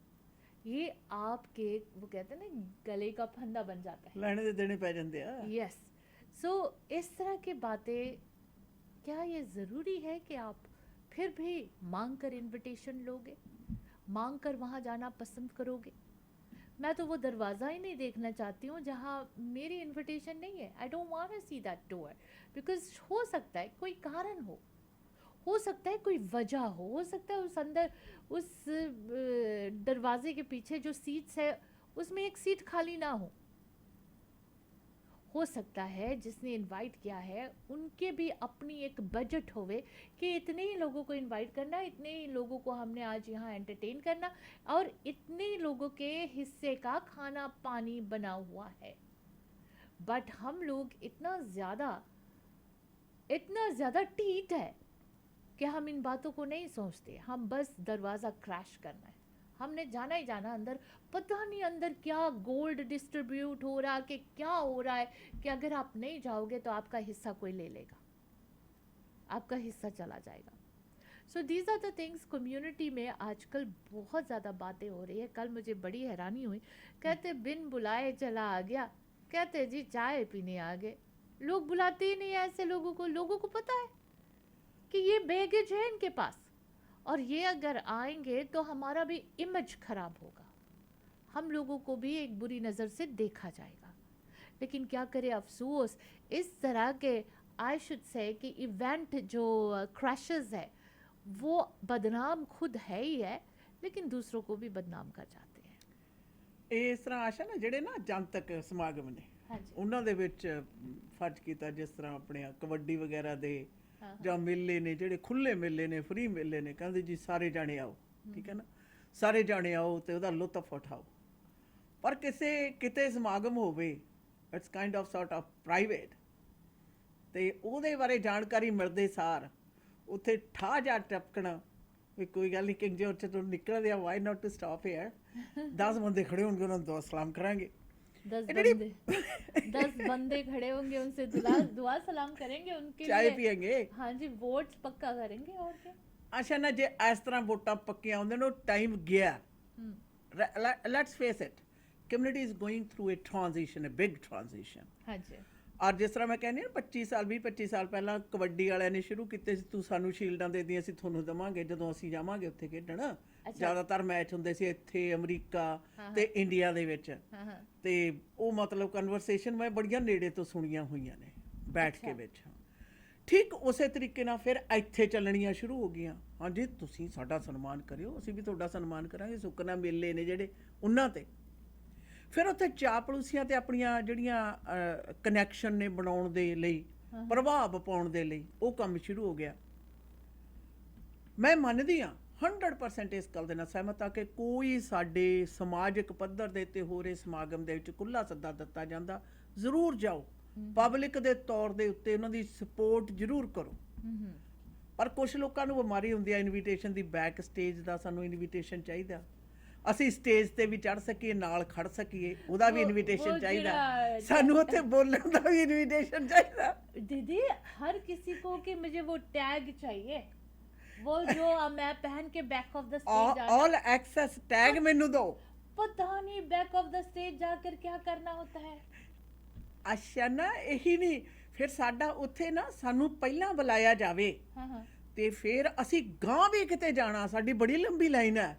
ये आपके, वो कहते हैं ना, गले का फंदा बन जाता है, ਲੈਣੇ ਦੇ ਦੇਣੇ ਪੈ ਜਾਂਦੇ ਆ। यस। सो इस तरह की बातें, क्या ये ज़रूरी है कि आप फिर भी मांग कर इनविटेशन लोगे, मांग कर वहाँ जाना पसंद करोगे? मैं तो वो दरवाज़ा ही नहीं देखना चाहती हूँ जहाँ मेरी इनविटेशन नहीं है। I don't want to see that door, because हो सकता है कोई कारण हो सकता है कोई वजह हो सकता है उस अंदर, उस दरवाजे के पीछे जो सीट्स है उसमें एक सीट खाली ना हो सकता है जिसने इनवाइट किया है उनके भी अपनी एक बजट होवे कि इतने ही लोगों को इनवाइट करना, इतने ही लोगों को हमने आज यहाँ एंटरटेन करना और इतने ही लोगों के हिस्से का खाना पानी बना हुआ है। बट हम लोग इतना ज़्यादा टीट है कि हम इन बातों को नहीं सोचते, हम बस दरवाज़ा क्रैश करना है, हमने जाना ही जाना अंदर। पता नहीं अंदर क्या गोल्ड डिस्ट्रीब्यूट हो रहा है कि क्या हो रहा है कि अगर आप नहीं जाओगे तो आपका हिस्सा कोई ले लेगा, आपका हिस्सा चला जाएगा। So these are the things community में आजकल बहुत ज़्यादा बातें हो रही है। कल मुझे बड़ी हैरानी हुई, कहते बिन बुलाए चला आ गया, कहते जी चाय पीने आ गए। लोग बुलाते ही नहीं ऐसे लोगों को पता है कि ये बैगेज है इनके पास और ये अगर आएंगे तो हमारा भी इमेज खराब होगा, हम लोगों को भी एक बुरी नज़र से देखा जाएगा। लेकिन क्या करें, अफसोस इस तरह के आई शुड से कि इवेंट जो क्रैशेस है वो बदनाम खुद है ही है, लेकिन दूसरों को भी बदनाम कर जाते हैं। ਇਸ ਤਰ੍ਹਾਂ ਆਸ਼ਾ ਨਾ ਜਿਹੜੇ ਨਾ ਜਨਤਕ ਸਮਾਗਮ ਨੇ ਹਾਂਜੀ। ਉਹਨਾਂ ਦੇ ਵਿੱਚ ਫਰਜ਼ ਕੀਤਾ, ਜਿਸ ਤਰ੍ਹਾਂ ਆਪਣੇ ਕਬੱਡੀ ਵਗੈਰਾ ਦੇ ਜਾਂ ਮੇਲੇ ਨੇ, ਜਿਹੜੇ ਖੁੱਲੇ ਮੇਲੇ ਨੇ, ਫ੍ਰੀ ਮੇਲੇ ਨੇ, ਕਹਿੰਦੇ ਜੀ ਸਾਰੇ ਜਾਣੇ ਆਓ, ਠੀਕ ਹੈ ਨਾ, ਸਾਰੇ ਜਾਣੇ ਆਓ ਤੇ ਉਹਦਾ ਲੁਤਫ ਉਠਾਓ। ਪਰ ਕਿਤੇ ਸਮਾਗਮ ਹੋਵੇ, it's kind of sort of private, ਤੇ ਉਹਦੇ ਬਾਰੇ ਜਾਣਕਾਰੀ ਮਿਲਦੇ ਸਾਰ ਉੱਥੇ ਠਾਹ ਜਾ ਟਪਕਣਾ ਵੀ ਕੋਈ ਗੱਲ ਨਹੀਂ, ਕਿੰਗ ਜੋਰ ਚ ਤੋਂ ਨਿਕਲਦੇ ਆ, why not to stop here. 10 ਬੰਦੇ ਖੜੇ ਹੋਣਗੇ, ਉਹਨਾਂ ਨੂੰ ਦੁਆ ਸਲਾਮ ਕਰਾਂਗੇ। 10 बंदे खड़े होंगे, उनसे दुआ सलाम करेंगे, उनके ਚਾय लिए ਪੀएंगे। हाँ जी, वोट पक्का करेंगे और क्या। ਅੱਛਾ ਨਾ, ਜੇ ਇਸ ਤਰ੍ਹਾਂ ਵੋਟਾਂ ਪੱਕੀਆਂ ਆਉਂਦੇ ਨੇ, ਉਹ ਟਾਈਮ ਗਿਆ। Let's face it, community is going through a transition, a big transition. हाँ जी। ਔਰ ਜਿਸ ਤਰ੍ਹਾਂ ਮੈਂ ਕਹਿੰਦੀ ਹਾਂ, 25 ਸਾਲ ਪਹਿਲਾਂ ਕਬੱਡੀ ਵਾਲਿਆਂ ਨੇ ਸ਼ੁਰੂ ਕੀਤੇ ਸੀ, ਤੂੰ ਸਾਨੂੰ ਸ਼ੀਲਡਾਂ ਦੇ ਦੀਆਂ, ਅਸੀਂ ਤੁਹਾਨੂੰ ਦੇਵਾਂਗੇ ਜਦੋਂ ਅਸੀਂ ਜਾਵਾਂਗੇ ਉੱਥੇ ਖੇਡਣ। ਜ਼ਿਆਦਾਤਰ ਮੈਚ ਹੁੰਦੇ ਸੀ ਇੱਥੇ ਅਮਰੀਕਾ ਤੇ ਇੰਡੀਆ ਦੇ ਵਿੱਚ, ਤੇ ਉਹ ਮਤਲਬ ਕਨਵਰਸੇਸ਼ਨ ਮੈਂ ਬੜੀਆਂ ਨੇੜੇ ਤੋਂ ਸੁਣੀਆਂ ਹੋਈਆਂ ਨੇ ਬੈਠ ਕੇ ਵਿੱਚ। ਠੀਕ ਉਸੇ ਤਰੀਕੇ ਨਾਲ ਫਿਰ ਇੱਥੇ ਚੱਲਣੀਆਂ ਸ਼ੁਰੂ ਹੋ ਗਈਆਂ। ਹਾਂਜੀ, ਤੁਸੀਂ ਸਾਡਾ ਸਨਮਾਨ ਕਰਿਓ, ਅਸੀਂ ਵੀ ਤੁਹਾਡਾ ਸਨਮਾਨ ਕਰਾਂਗੇ। ਸੁੱਕਨਾ ਮੇਲੇ ਨੇ ਜਿਹੜੇ, ਉਹਨਾਂ ਤੇ ਫਿਰ ਉੱਥੇ ਚਾਪਲੂਸੀਆਂ ਤੇ ਆਪਣੀਆਂ ਜਿਹੜੀਆਂ ਕਨੈਕਸ਼ਨ ਨੇ ਬਣਾਉਣ ਦੇ ਲਈ, ਪ੍ਰਭਾਵ ਪਾਉਣ ਦੇ ਲਈ ਉਹ ਕੰਮ ਸ਼ੁਰੂ ਹੋ ਗਿਆ। ਮੈਂ ਮੰਨਦੀ ਹਾਂ 100% ਇਸ ਗੱਲ ਦੇ ਨਾਲ ਸਹਿਮਤ ਹਾਂ ਕਿ ਕੋਈ ਸਾਡੇ ਸਮਾਜਿਕ ਪੱਧਰ ਦੇ ਉੱਤੇ ਹੋ ਰਹੇ ਸਮਾਗਮ ਦੇ ਵਿੱਚ ਖੁੱਲ੍ਹਾ ਸੱਦਾ ਦਿੱਤਾ ਜਾਂਦਾ, ਜ਼ਰੂਰ ਜਾਓ, ਪਬਲਿਕ ਦੇ ਤੌਰ ਦੇ ਉੱਤੇ ਉਹਨਾਂ ਦੀ ਸਪੋਰਟ ਜ਼ਰੂਰ ਕਰੋ। ਪਰ ਕੁਝ ਲੋਕਾਂ ਨੂੰ ਬਿਮਾਰੀ ਹੁੰਦੀ ਹੈ ਇਨਵੀਟੇਸ਼ਨ ਦੀ, ਬੈਕ ਸਟੇਜ ਦਾ ਸਾਨੂੰ ਇਨਵੀਟੇਸ਼ਨ ਚਾਹੀਦਾ, ਅਸੀਂ ਸਟੇਜ ਤੇ ਵੀ ਚੜ ਸਕੀਏ, ਨਾਲ ਖੜ ਸਕੀਏ, ਉਹਦਾ ਵੀ ਇਨਵੀਟੇਸ਼ਨ ਚਾਹੀਦਾ, ਸਾਨੂੰ ਉੱਥੇ ਬੋਲਣ ਦਾ ਵੀ ਇਨਵੀਟੇਸ਼ਨ ਚਾਹੀਦਾ। दीदी, हर किसी को कि मुझे वो टैग चाहिए, वो जो मैं पहन के back of the stage all access tag ਮੈਨੂੰ ਦੋ। पता नहीं बैक ऑफ द स्टेज जाकर क्या करना होता है। ਅੱਛਾ ਨਾ, ਇਹੀ ਨਹੀਂ, ਫਿਰ ਸਾਡਾ ਉੱਥੇ ਨਾ ਸਾਨੂੰ ਪਹਿਲਾਂ ਬੁਲਾਇਆ ਜਾਵੇ ਤੇ ਫਿਰ ਅਸੀਂ ਗਾਂ ਵੀ ਕਿਤੇ ਜਾਣਾ, ਸਾਡੀ ਬੜੀ ਲੰਬੀ ਲਾਈਨ ਹੈ,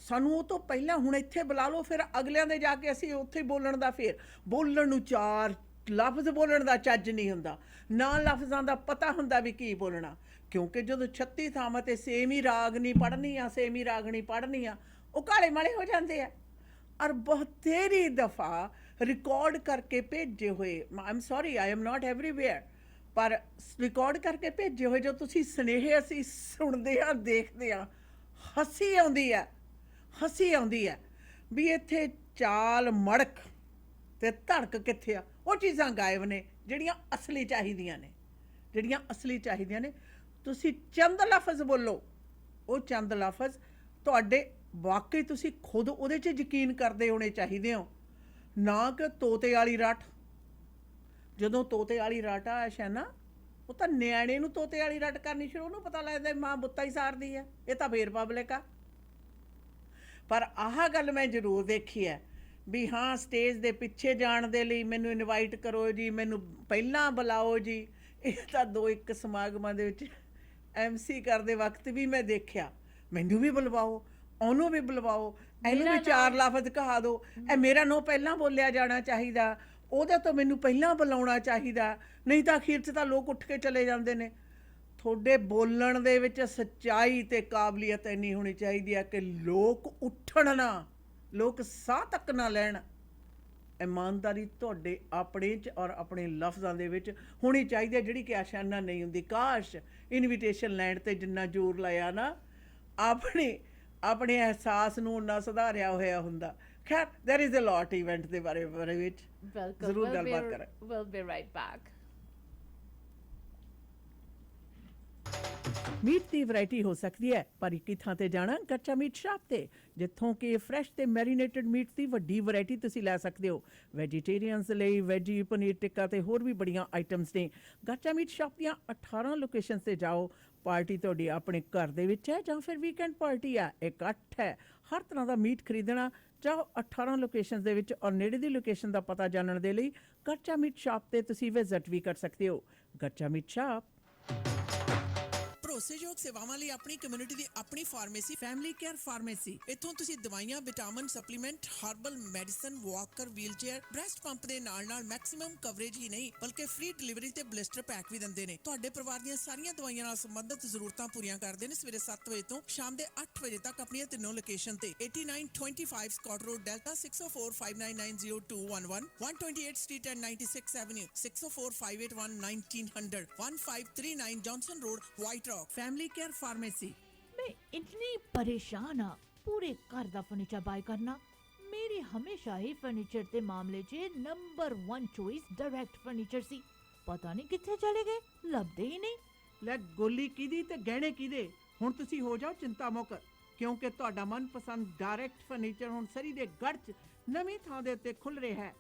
ਸਾਨੂੰ ਉਹ ਤੋਂ ਪਹਿਲਾਂ ਹੁਣ ਇੱਥੇ ਬੁਲਾ ਲਓ, ਫਿਰ ਅਗਲਿਆਂ ਦੇ ਜਾ ਕੇ ਅਸੀਂ ਉੱਥੇ ਬੋਲਣ ਦਾ, ਫਿਰ ਬੋਲਣ ਨੂੰ 4 ਲਫ਼ਜ਼ ਬੋਲਣ ਦਾ ਚੱਜ ਨਹੀਂ ਹੁੰਦਾ, ਨਾ ਲਫ਼ਜ਼ਾਂ ਦਾ ਪਤਾ ਹੁੰਦਾ ਵੀ ਕੀ ਬੋਲਣਾ, ਕਿਉਂਕਿ ਜਦੋਂ 36 ਥਾਵਾਂ ਤੇ ਸੇਮ ਹੀ ਰਾਗਨੀ ਪੜ੍ਹਨੀ ਆ, ਸੇਮ ਹੀ ਰਾਗਣੀ ਪੜ੍ਹਨੀ ਆ, ਉਹ ਕਾਲੇ ਮਾਲੇ ਹੋ ਜਾਂਦੇ ਆ। ਔਰ ਬਥੇਰੀ ਦਫਾ ਰਿਕਾਰਡ ਕਰਕੇ ਭੇਜੇ ਹੋਏ, I am sorry, I am not everywhere, ਪਰ ਰਿਕਾਰਡ ਕਰਕੇ ਭੇਜੇ ਹੋਏ ਜੋ ਤੁਸੀਂ ਸੁਨੇਹੇ ਅਸੀਂ ਸੁਣਦੇ ਹਾਂ, ਦੇਖਦੇ ਹਾਂ, ਹੱਸੀ ਆਉਂਦੀ ਹੈ ਵੀ ਇੱਥੇ ਚਾਲ ਮੜਕ ਤੇ ਧੜਕ ਕਿੱਥੇ ਆ। ਉਹ ਚੀਜ਼ਾਂ ਗਾਇਬ ਨੇ ਜਿਹੜੀਆਂ ਅਸਲੀ ਚਾਹੀਦੀਆਂ ਨੇ। ਤੁਸੀਂ ਚੰਦ ਲਫ਼ਜ਼ ਬੋਲੋ, ਉਹ ਚੰਦ ਲਫ਼ਜ਼ ਤੁਹਾਡੇ ਵਾਕਈ ਤੁਸੀਂ ਖੁਦ ਉਹਦੇ 'ਚ ਯਕੀਨ ਕਰਦੇ ਹੋਣੇ ਚਾਹੀਦੇ ਹੋ, ਨਾ ਕਿ ਤੋਤੇ ਵਾਲੀ ਰੱਟ। ਜਦੋਂ ਤੋਤੇ ਵਾਲੀ ਰੱਟ ਆ ਸ਼ੈਨਾ, ਉਹ ਤਾਂ ਨਿਆਣੇ ਨੂੰ ਤੋਤੇ ਵਾਲੀ ਰੱਟ ਕਰਨੀ ਸ਼ੁਰੂ, ਉਹਨੂੰ ਪਤਾ ਲੱਗਦਾ ਮਾਂ ਬੁੱਤਾ ਹੀ ਸਾਰਦੀ ਹੈ, ਇਹ ਤਾਂ ਫੇਰ ਪਬਲਿਕ ਆ। ਪਰ ਆਹ ਗੱਲ ਮੈਂ ਜ਼ਰੂਰ ਦੇਖੀ ਹੈ ਵੀ ਹਾਂ, ਸਟੇਜ ਦੇ ਪਿੱਛੇ ਜਾਣ ਦੇ ਲਈ ਮੈਨੂੰ ਇਨਵਾਈਟ ਕਰੋ ਜੀ, ਮੈਨੂੰ ਪਹਿਲਾਂ ਬੁਲਾਓ ਜੀ। ਇਹ ਤਾਂ 2-1 ਸਮਾਗਮਾਂ ਦੇ ਵਿੱਚ MC ਕਰਦੇ ਵਕਤ ਵੀ ਮੈਂ ਦੇਖਿਆ, ਮੈਨੂੰ ਵੀ ਬੁਲਵਾਓ, ਉਹਨੂੰ ਵੀ ਬੁਲਵਾਓ, ਇਹਨੂੰ ਵੀ 4 ਲਫ਼ਜ਼ ਕਹਾ ਦਿਓ, ਇਹ ਮੇਰਾ ਨਾਂ ਪਹਿਲਾਂ ਬੋਲਿਆ ਜਾਣਾ ਚਾਹੀਦਾ, ਉਹਦਾ ਤਾਂ ਮੈਨੂੰ ਪਹਿਲਾਂ ਬੁਲਾਉਣਾ ਚਾਹੀਦਾ, ਨਹੀਂ ਤਾਂ ਅਖੀਰ 'ਚ ਤਾਂ ਲੋਕ ਉੱਠ ਕੇ ਚਲੇ ਜਾਂਦੇ ਨੇ। ਤੁਹਾਡੇ ਬੋਲਣ ਦੇ ਵਿੱਚ ਸੱਚਾਈ ਤੇ ਕਾਬਲੀਅਤ ਇੰਨੀ ਹੋਣੀ ਚਾਹੀਦੀ ਹੈ ਕਿ ਲੋਕ ਉੱਠਣ ਨਾ, ਲੋਕ ਸਾਹ ਤੱਕ ਨਾ ਲੈਣ। ਇਮਾਨਦਾਰੀ ਤੁਹਾਡੇ ਆਪਣੇ 'ਚ ਔਰ ਆਪਣੇ ਲਫ਼ਜ਼ਾਂ ਦੇ ਵਿੱਚ ਹੋਣੀ ਚਾਹੀਦੀ ਹੈ, ਜਿਹੜੀ ਕਿ ਆਸ਼ਾਨਾ ਨਹੀਂ ਹੁੰਦੀ। ਕਾਸ਼ ਇਨਵੀਟੇਸ਼ਨ ਲੈਣ 'ਤੇ ਜਿੰਨਾ ਜ਼ੋਰ ਲਾਇਆ ਨਾ, ਆਪਣੇ ਅਹਿਸਾਸ ਨੂੰ ਨਾ ਸੁਧਾਰਿਆ ਹੋਇਆ ਹੁੰਦਾ। ਖੈਰ, there is a lot event ਦੇ ਬਾਰੇ ਵਿੱਚ Welcome. ਜ਼ਰੂਰ ਗੱਲਬਾਤ ਕਰਾਂ। We'll be right back. Meat ਦੀ ਵੈਰਾਈਟੀ ਹੋ ਸਕਦੀ ਹੈ, ਪਰ ਇੱਕ ਹੀ ਥਾਂ ਤੇ ਜਾਣਾ, ਕੱਚਾ ਮੀਟ ਸ਼ਾਪ ਤੇ, ਜਿੱਥੋਂ ਕਿ ਫਰੈਸ਼ ਤੇ ਮੈਰੀਨੇਟਡ ਮੀਟ ਦੀ ਵੱਡੀ ਵੈਰਾਈਟੀ ਤੁਸੀਂ ਲੈ ਸਕਦੇ ਹੋ। ਵੈਜੀਟੇਰੀਅਨਸ ਲਈ ਵੈਜੀ, ਪਨੀਰ ਟਿੱਕਾ ਤੇ ਹੋਰ ਵੀ ਬੜੀਆਂ ਆਈਟਮਸ ਨੇ। ਕੱਚਾ ਮੀਟ ਸ਼ਾਪ ਦੀਆਂ 18 ਲੋਕੇਸ਼ਨਸ ਤੇ ਜਾਓ। ਪਾਰਟੀ ਤੁਹਾਡੀ ਆਪਣੇ ਘਰ ਦੇ ਵਿੱਚ ਹੈ ਜਾਂ ਫਿਰ ਵੀਕਐਂਡ ਪਾਰਟੀ ਆ, ਇਕੱਠ ਹੈ, ਹਰ ਤਰ੍ਹਾਂ ਦਾ ਮੀਟ ਖਰੀਦਣਾ ਚਾਹੋ 18 ਲੋਕੇਸ਼ਨਸ ਦੇ ਵਿੱਚ, ਔਰ ਨੇੜੇ ਦੀ ਲੋਕੇਸ਼ਨ ਦਾ ਪਤਾ ਜਾਣਨ ਦੇ ਲਈ ਕੱਚਾ ਮੀਟ ਸ਼ਾਪ ਤੇ ਤੁਸੀਂ ਵਿਜ਼ਿਟ ਵੀ ਕਰ ਸਕਦੇ ਹੋ। ਕੱਚਾ ਮੀਟ ਸ਼ਾਪ। ਭਰੋਸੇਯੋਗ ਸੇਵਾਵਾਂ ਲਈ ਆਪਣੀ ਕਮਿਊਨਿਟੀ ਦੀ ਆਪਣੀ ਫਾਰਮੇਸੀ, ਫੈਮਿਲੀ ਕੇਅਰ ਫਾਰਮੇਸੀ। ਇੱਥੋਂ ਤੁਸੀਂ ਦਵਾਈਆਂ, vitamin, supplement, herbal medicine, Walker, wheelchair, breast pump ਦੇ ਨਾਲ-ਨਾਲ ਮੈਕਸਿਮਮ ਕਵਰੇਜ ਹੀ ਨਹੀਂ, ਬਲਕਿ ਫ੍ਰੀ ਡਿਲੀਵਰੀ ਤੇ ਬਲਿਸਟਰ ਪੈਕ ਵੀ ਦਿੰਦੇ ਨੇ। ਤੁਹਾਡੇ ਪਰਿਵਾਰ ਦੀਆਂ ਸਾਰੀਆਂ ਦਵਾਈਆਂ ਨਾਲ ਸੰਬੰਧਿਤ ਜ਼ਰੂਰਤਾਂ ਪੂਰੀਆਂ ਕਰਦੇ ਨੇ। ਸਵੇਰੇ 7 ਵਜੇ ਤੋਂ ਸ਼ਾਮ ਦੇ 8 ਵਜੇ ਤੱਕ ਆਪਣੀਆਂ ਤਿੰਨੋਂ ਲੋਕੇਸ਼ਨ ਤੇ 8925 Scott Road, Delta, 6045990211, 128 Street and 96 Avenue, 6045811900, 1539 Johnson Road, White Rock. Family care pharmacy. मैं इतनी परेशान हाँ पूरे घर दा फर्नीचर बाय करना। मेरी हमेशा ही फर्नीचर दे मामले च नंबर 1 चॉइस डायरेक्ट फर्नीचर सी। पता नहीं किथे चले गए, लभदे ही नहीं। ਲੈ ਗੋਲੀ ਕਿਹਦੀ ਤੇ ਗਹਿਣੇ ਕਿਹਦੇ। ਹੁਣ ਤੁਸੀਂ ਹੋ ਜਾਓ ਚਿੰਤਾ ਮੁਕਤ, ਕਿਉਂਕਿ ਤੁਹਾਡਾ ਮਨਪਸੰਦ ਡਾਇਰੈਕਟ ਫਰਨੀਚਰ ਹੁਣ ਸਰੀ ਦੇ ਗੜ੍ਹ 'ਚ ਨਵੀਂ ਥਾਂ ਦੇ ਉੱਤੇ ਖੁੱਲ ਰਿਹਾ ਹੈ।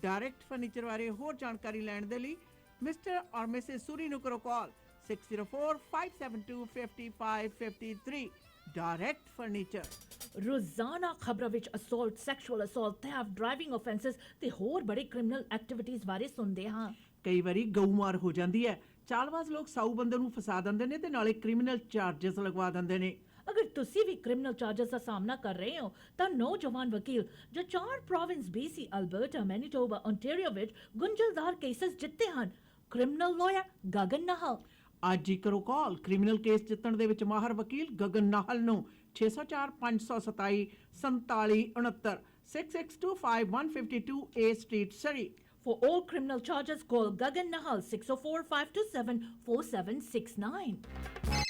ਡਾਇਰੈਕਟ ਫਰਨੀਚਰ ਬਾਰੇ ਹੋਰ ਜਾਣਕਾਰੀ ਲੈਣ ਦੇ ਲਈ ਮਿਸਟਰ ਔਰ ਮਿਸਿਸ ਸੂਰੀ ਨੂੰ ਕਰੋ ਕਾਲ 6045725553। Direct furniture. रोजाना खबरों विच assault, sexual assault, theft, driving offences ते होर बड़े क्रिमिनल एक्टिविटीज बारे सुनदे हां। कई बारी गऊमार हो जाती है, चालबाज लोग साऊ बंदे नूं फसा दिंदे ने ते नाले क्रिमिनल चार्जेस लगवा दिंदे ने। अगर तुसी भी क्रिमिनल चार्जेस का सामना कर रहे हो तो नौजवान वकील जो 4 province BC, Alberta, Manitoba, Ontario विच गुंझलदार केसेस जित्ते हन, क्रिमिनल लॉयर गगन नाहल। ਅੱਜ ਹੀ ਕਰੋ ਕਾਲ ਕ੍ਰਿਮੀਨਲ ਕੇਸ ਜਿੱਤਣ ਦੇ ਵਿੱਚ ਮਾਹਰ ਵਕੀਲ ਗਗਨ ਨਾਹਲ ਨੂੰ 604527 4769 6625 A street Surrey. For all criminal charges, call Gagan Nahal 6045274769.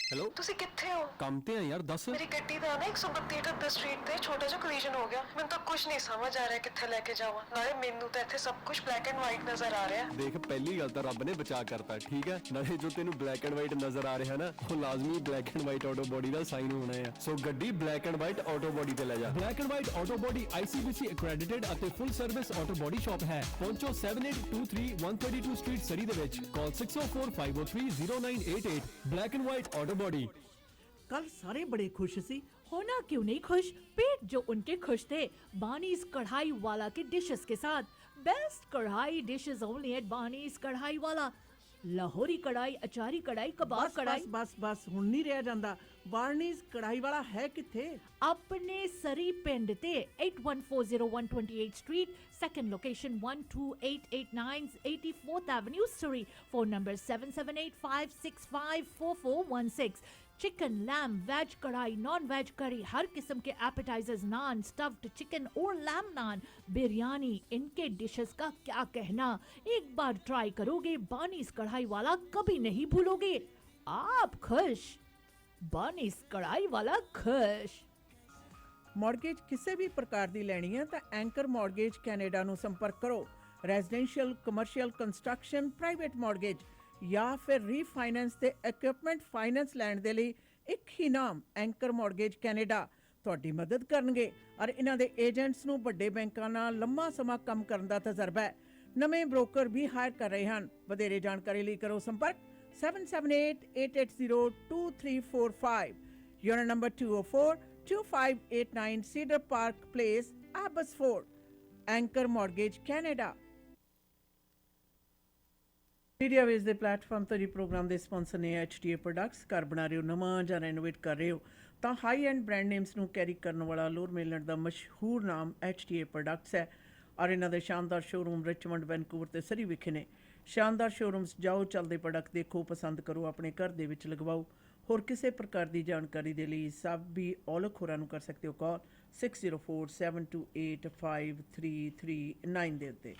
Hello, ਤੁਸੀਂ ਕਿੱਥੇ ਹੋ? ਕੰਮ ਤੇ ਆ ਯਾਰ, ਦੱਸ। ਮੇਰੀ ਗੱਡੀ ਦਾ ਨਾ 132 ਸਟਰੀਟ ਤੇ ਛੋਟਾ ਜਿਹਾ ਕੋਲੀਜਨ ਹੋ ਗਿਆ। ਮੈਨੂੰ ਤਾਂ ਕੁਝ ਨਹੀਂ ਸਮਝ ਆ ਰਿਹਾ ਕਿੱਥੇ ਲੈ ਕੇ ਜਾਵਾਂ। ਨਾਲੇ ਮੈਨੂੰ ਤਾਂ ਇੱਥੇ ਸਭ ਕੁਝ ਬਲੈਕ ਐਂਡ ਵਾਈਟ ਨਜ਼ਰ ਆ ਰਿਹਾ। ਦੇਖ, ਪਹਿਲੀ ਗੱਲ ਤਾਂ ਰੱਬ ਨੇ ਬਚਾ ਕਰਤਾ, ਠੀਕ ਹੈ। ਨਾਲੇ ਜੋ ਤੈਨੂੰ ਬਲੈਕ ਐਂਡ ਵਾਈਟ ਨਜ਼ਰ ਆ ਰਿਹਾ ਨਾ, ਉਹ ਲਾਜ਼ਮੀ black and White auto body the sign ਹੋਣਾ ਹੈ। ਸੋ ਗੱਡੀ black and White auto body ਤੇ ਲੈ ਜਾ। Black and White auto body ICBC accredited ਅਤੇ ਫੁੱਲ ਸਰਵਿਸ ਆਟੋ ਬੋਡੀ ਸ਼ਾਪ ਹੈ। ਪਹੁੰਚੋ 7823 132 ਸਟਰੀਟ ਸਰੀ ਦੇ ਵਿੱਚ। ਕਾਲ 6045030988। Black and White auto body. कल सारे बड़े खुश सी। होना क्यों नहीं खुश, पेट जो उनके खुश थे। बानीज कढ़ाई वाला के डिशेस के साथ। बेस्ट कढ़ाई डिशेस ओनली एट बानीज कढ़ाई वाला। लाहौरी कढ़ाई, अचारी कढ़ाई, कबाब कढ़ाई। बस हुण नहीं रह जांदा। बानीज कढ़ाई वाला है किथे? अपने सरी पिंड ते 8140 Street, second location 12889 84th Avenue, Surrey. Phone number 7785654416। Chicken, lamb, veg kadhai, non veg curry, हर किस्म के एपेटाइजर्स, नान, स्टफ्ड चिकन और लैम नान, बिरयानी, इनके डिशेस का क्या कहना। एक बार ट्राई करोगे बानीज कढ़ाई वाला, कभी नहीं भूलोगे। आप खुश, बानीज कढ़ाई वाला खुश। ਮੌਰਗੇਜ ਕਿਸੇ ਵੀ ਪ੍ਰਕਾਰ ਦੀ ਲੈਣੀ ਹੈ ਤਾਂ ਐਂਕਰ ਮੌਰਗੇਜ ਕੈਨੇਡਾ ਨੂੰ ਸੰਪਰਕ ਕਰੋ। Residential, commercial, construction, private mortgage ਜਾਂ ਫਿਰ ਰੀਫਾਈਨੈਂਸ ਤੇ ਇਕਵਿਪਮੈਂਟ ਫਾਈਨੈਂਸ ਲੈਣ ਦੇ ਲਈ ਇੱਕ ਹੀ ਨਾਮ ਐਂਕਰ ਮੌਰਗੇਜ ਕੈਨੇਡਾ। ਤੁਹਾਡੀ ਮਦਦ ਕਰਨਗੇ ਔਰ ਇਹਨਾਂ ਦੇ ਏਜੰਟਸ ਨੂੰ ਵੱਡੇ ਬੈਂਕਾਂ ਨਾਲ ਲੰਮਾ ਸਮਾਂ ਕੰਮ ਕਰਨ ਦਾ ਤਜਰਬਾ ਹੈ। ਨਵੇਂ ਬ੍ਰੋਕਰ ਵੀ ਹਾਇਰ ਕਰ ਰਹੇ ਹਨ। ਵਧੇਰੇ ਜਾਣਕਾਰੀ ਲਈ ਕਰੋ ਸੰਪਰਕ 7788802345 unit number 204-2589 Cedar Park Place, Abbotsford. Anchor Mortgage Canada. Mediaways ਦੇ ਪਲੇਟਫਾਰਮ ਤੋਂ ਜੀ ਪ੍ਰੋਗਰਾਮ ਦੇ ਸਪਾਂਸਰ ਨੇ HTA ਪ੍ਰੋਡਕਟਸ। ਘਰ ਬਣਾ ਰਹੇ ਹੋ, ਨਵਾਂ ਜਾਂ ਰੈਨੋਵੇਟ ਕਰ ਰਹੇ ਹੋ ਤਾਂ ਹਾਈ ਐਂਡ ਬ੍ਰਾਂਡ ਨੇਮਸ ਨੂੰ ਕੈਰੀ ਕਰਨ ਵਾਲਾ ਲੋਅਰ ਮੇਲੈਂਡ ਦਾ ਮਸ਼ਹੂਰ ਨਾਮ HTA ਪ੍ਰੋਡਕਟਸ ਹੈ ਔਰ ਇਹਨਾਂ ਦੇ ਸ਼ਾਨਦਾਰ ਸ਼ੋਰੂਮ ਰਿਚਮੰਡ, ਵੈਨਕੂਵਰ ਤੇ ਸਰੀ ਵਿਖੇ ਨੇ। ਸ਼ਾਨਦਾਰ ਸ਼ੋਰੂਮਸ ਜਾਓ, ਚੱਲਦੇ ਪ੍ਰੋਡਕਟ ਦੇਖੋ, ਪਸੰਦ ਕਰੋ, ਆਪਣੇ ਘਰ ਦੇ ਵਿੱਚ ਲਗਵਾਓ। ਹੋਰ ਕਿਸੇ ਪ੍ਰਕਾਰ ਦੀ ਜਾਣਕਾਰੀ ਦੇ ਲਈ ਸਭ ਵੀ ਔਲਖ ਹੋਰਾਂ ਨੂੰ ਕਰ ਸਕਦੇ ਹੋ ਕਾਲ 6047285339 ਦੇ ਉੱਤੇ।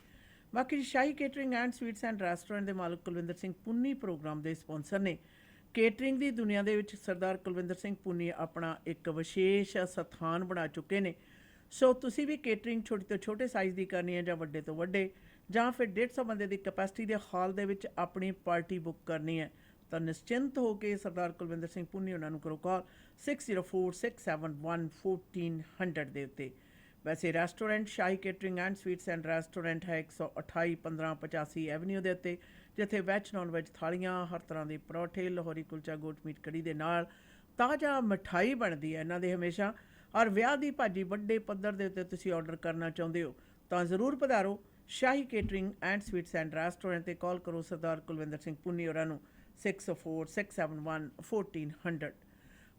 ਬਾਕੀ Shahi Catering and Sweets and Restaurant ਦੇ ਮਾਲਕ ਕੁਲਵਿੰਦਰ ਸਿੰਘ ਪੁੰਨੀ ਪ੍ਰੋਗਰਾਮ ਦੇ ਸਪਾਂਸਰ ਨੇ। ਕੇਟਰਿੰਗ ਦੀ ਦੁਨੀਆ ਦੇ ਵਿੱਚ ਸਰਦਾਰ ਕੁਲਵਿੰਦਰ ਸਿੰਘ ਪੁੰਨੀ ਆਪਣਾ ਇੱਕ ਵਿਸ਼ੇਸ਼ ਸਥਾਨ ਬਣਾ ਚੁੱਕੇ ਨੇ। ਸੋ ਤੁਸੀਂ ਵੀ ਕੇਟਰਿੰਗ ਛੋਟੀ ਤੋਂ ਛੋਟੇ ਸਾਈਜ਼ ਦੀ ਕਰਨੀ ਹੈ ਜਾਂ ਵੱਡੇ ਤੋਂ ਵੱਡੇ ਜਾਂ ਫਿਰ 150 ਬੰਦੇ ਦੀ ਕੈਪੈਸਿਟੀ ਦੇ ਹਾਲ ਦੇ ਵਿੱਚ ਆਪਣੀ ਪਾਰਟੀ ਬੁੱਕ ਕਰਨੀ ਹੈ ਤਾਂ ਨਿਸ਼ਚਿੰਤ ਹੋ ਕੇ ਸਰਦਾਰ ਕੁਲਵਿੰਦਰ ਸਿੰਘ ਪੁੰਨੀ ਉਹਨਾਂ ਨੂੰ ਕਰੋ ਕਾਲ 6046711400 ਦੇ ਉੱਤੇ। ਵੈਸੇ restaurant shahi Catering and Sweets and restaurant ਹੈ 128 1585 ਐਵਨਿਊ ਦੇ ਉੱਤੇ, ਜਿੱਥੇ ਵੈਜ ਨੌਨ ਵੈਜ ਥਾਲੀਆਂ, ਹਰ ਤਰ੍ਹਾਂ ਦੇ ਪਰੌਠੇ, ਲਾਹੌਰੀ ਕੁਲਚਾ, ਗੋਟ ਮੀਟ ਕੜੀ ਦੇ ਨਾਲ ਤਾਜ਼ਾ ਮਿਠਾਈ ਬਣਦੀ ਹੈ ਇਹਨਾਂ ਦੇ ਹਮੇਸ਼ਾ। ਔਰ ਵਿਆਹ ਦੀ ਭਾਜੀ ਵੱਡੇ ਪੱਧਰ ਦੇ ਉੱਤੇ ਤੁਸੀਂ ਆਰਡਰ ਕਰਨਾ ਚਾਹੁੰਦੇ ਹੋ ਤਾਂ ਜ਼ਰੂਰ ਪਧਾਰੋ Shahi Catering and Sweets and Restaurant 'ਤੇ ਕਾਲ ਕਰੋ ਸਰਦਾਰ ਕੁਲਵਿੰਦਰ ਸਿੰਘ ਪੁੰਨੀ ਹੋਰਾਂ ਨੂੰ 6046711400।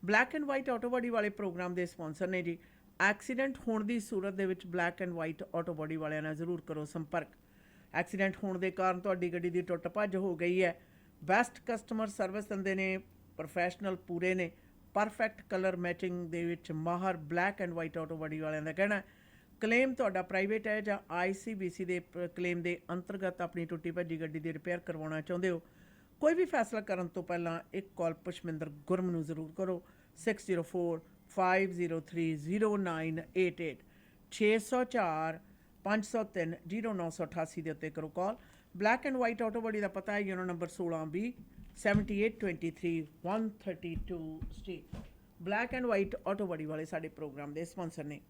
Black and White Auto Body ਵਾਲੇ ਪ੍ਰੋਗਰਾਮ ਦੇ ਸਪਾਂਸਰ ਨੇ ਜੀ। ਐਕਸੀਡੈਂਟ ਹੋਣ ਦੀ ਸੂਰਤ ਦੇ ਵਿੱਚ black and White Auto body ਵਾਲਿਆਂ ਨਾਲ ਜ਼ਰੂਰ ਕਰੋ ਸੰਪਰਕ। ਐਕਸੀਡੈਂਟ ਹੋਣ ਦੇ ਕਾਰਨ ਤੁਹਾਡੀ ਗੱਡੀ ਦੀ ਟੁੱਟ ਭੱਜ ਹੋ ਗਈ ਹੈ, ਬੈਸਟ ਕਸਟਮਰ ਸਰਵਿਸ ਦਿੰਦੇ ਨੇ, ਪ੍ਰੋਫੈਸ਼ਨਲ ਪੂਰੇ ਨੇ, ਪਰਫੈਕਟ ਕਲਰ ਮੈਚਿੰਗ ਦੇ ਵਿੱਚ ਮਾਹਰ black and White Auto body ਵਾਲਿਆਂ ਦਾ ਕਹਿਣਾ। ਕਲੇਮ ਤੁਹਾਡਾ ਪ੍ਰਾਈਵੇਟ ਹੈ ਜਾਂ ICBC ਦੇ ਕਲੇਮ ਦੇ ਅੰਤਰਗਤ ਆਪਣੀ ਟੁੱਟੀ ਭੱਜੀ ਗੱਡੀ ਦੀ ਰਿਪੇਅਰ ਕਰਵਾਉਣਾ ਚਾਹੁੰਦੇ ਹੋ, ਕੋਈ ਵੀ ਫੈਸਲਾ ਕਰਨ ਤੋਂ ਪਹਿਲਾਂ ਇੱਕ ਕਾਲ ਪੁਸ਼ਮਿੰਦਰ ਗੁਰਮ ਨੂੰ ਜ਼ਰੂਰ ਕਰੋ 6045030988 6045030988 ਦੇ ਉੱਤੇ ਕਰੋ call. Black and White Auto Body ਦਾ ਪਤਾ ਹੈ unit number 16B 7823 132 street. Black and White Auto Body ਵਾਲੇ ਸਾਡੇ ਪ੍ਰੋਗਰਾਮ ਦੇ ਸਪਾਂਸਰ ਨੇ।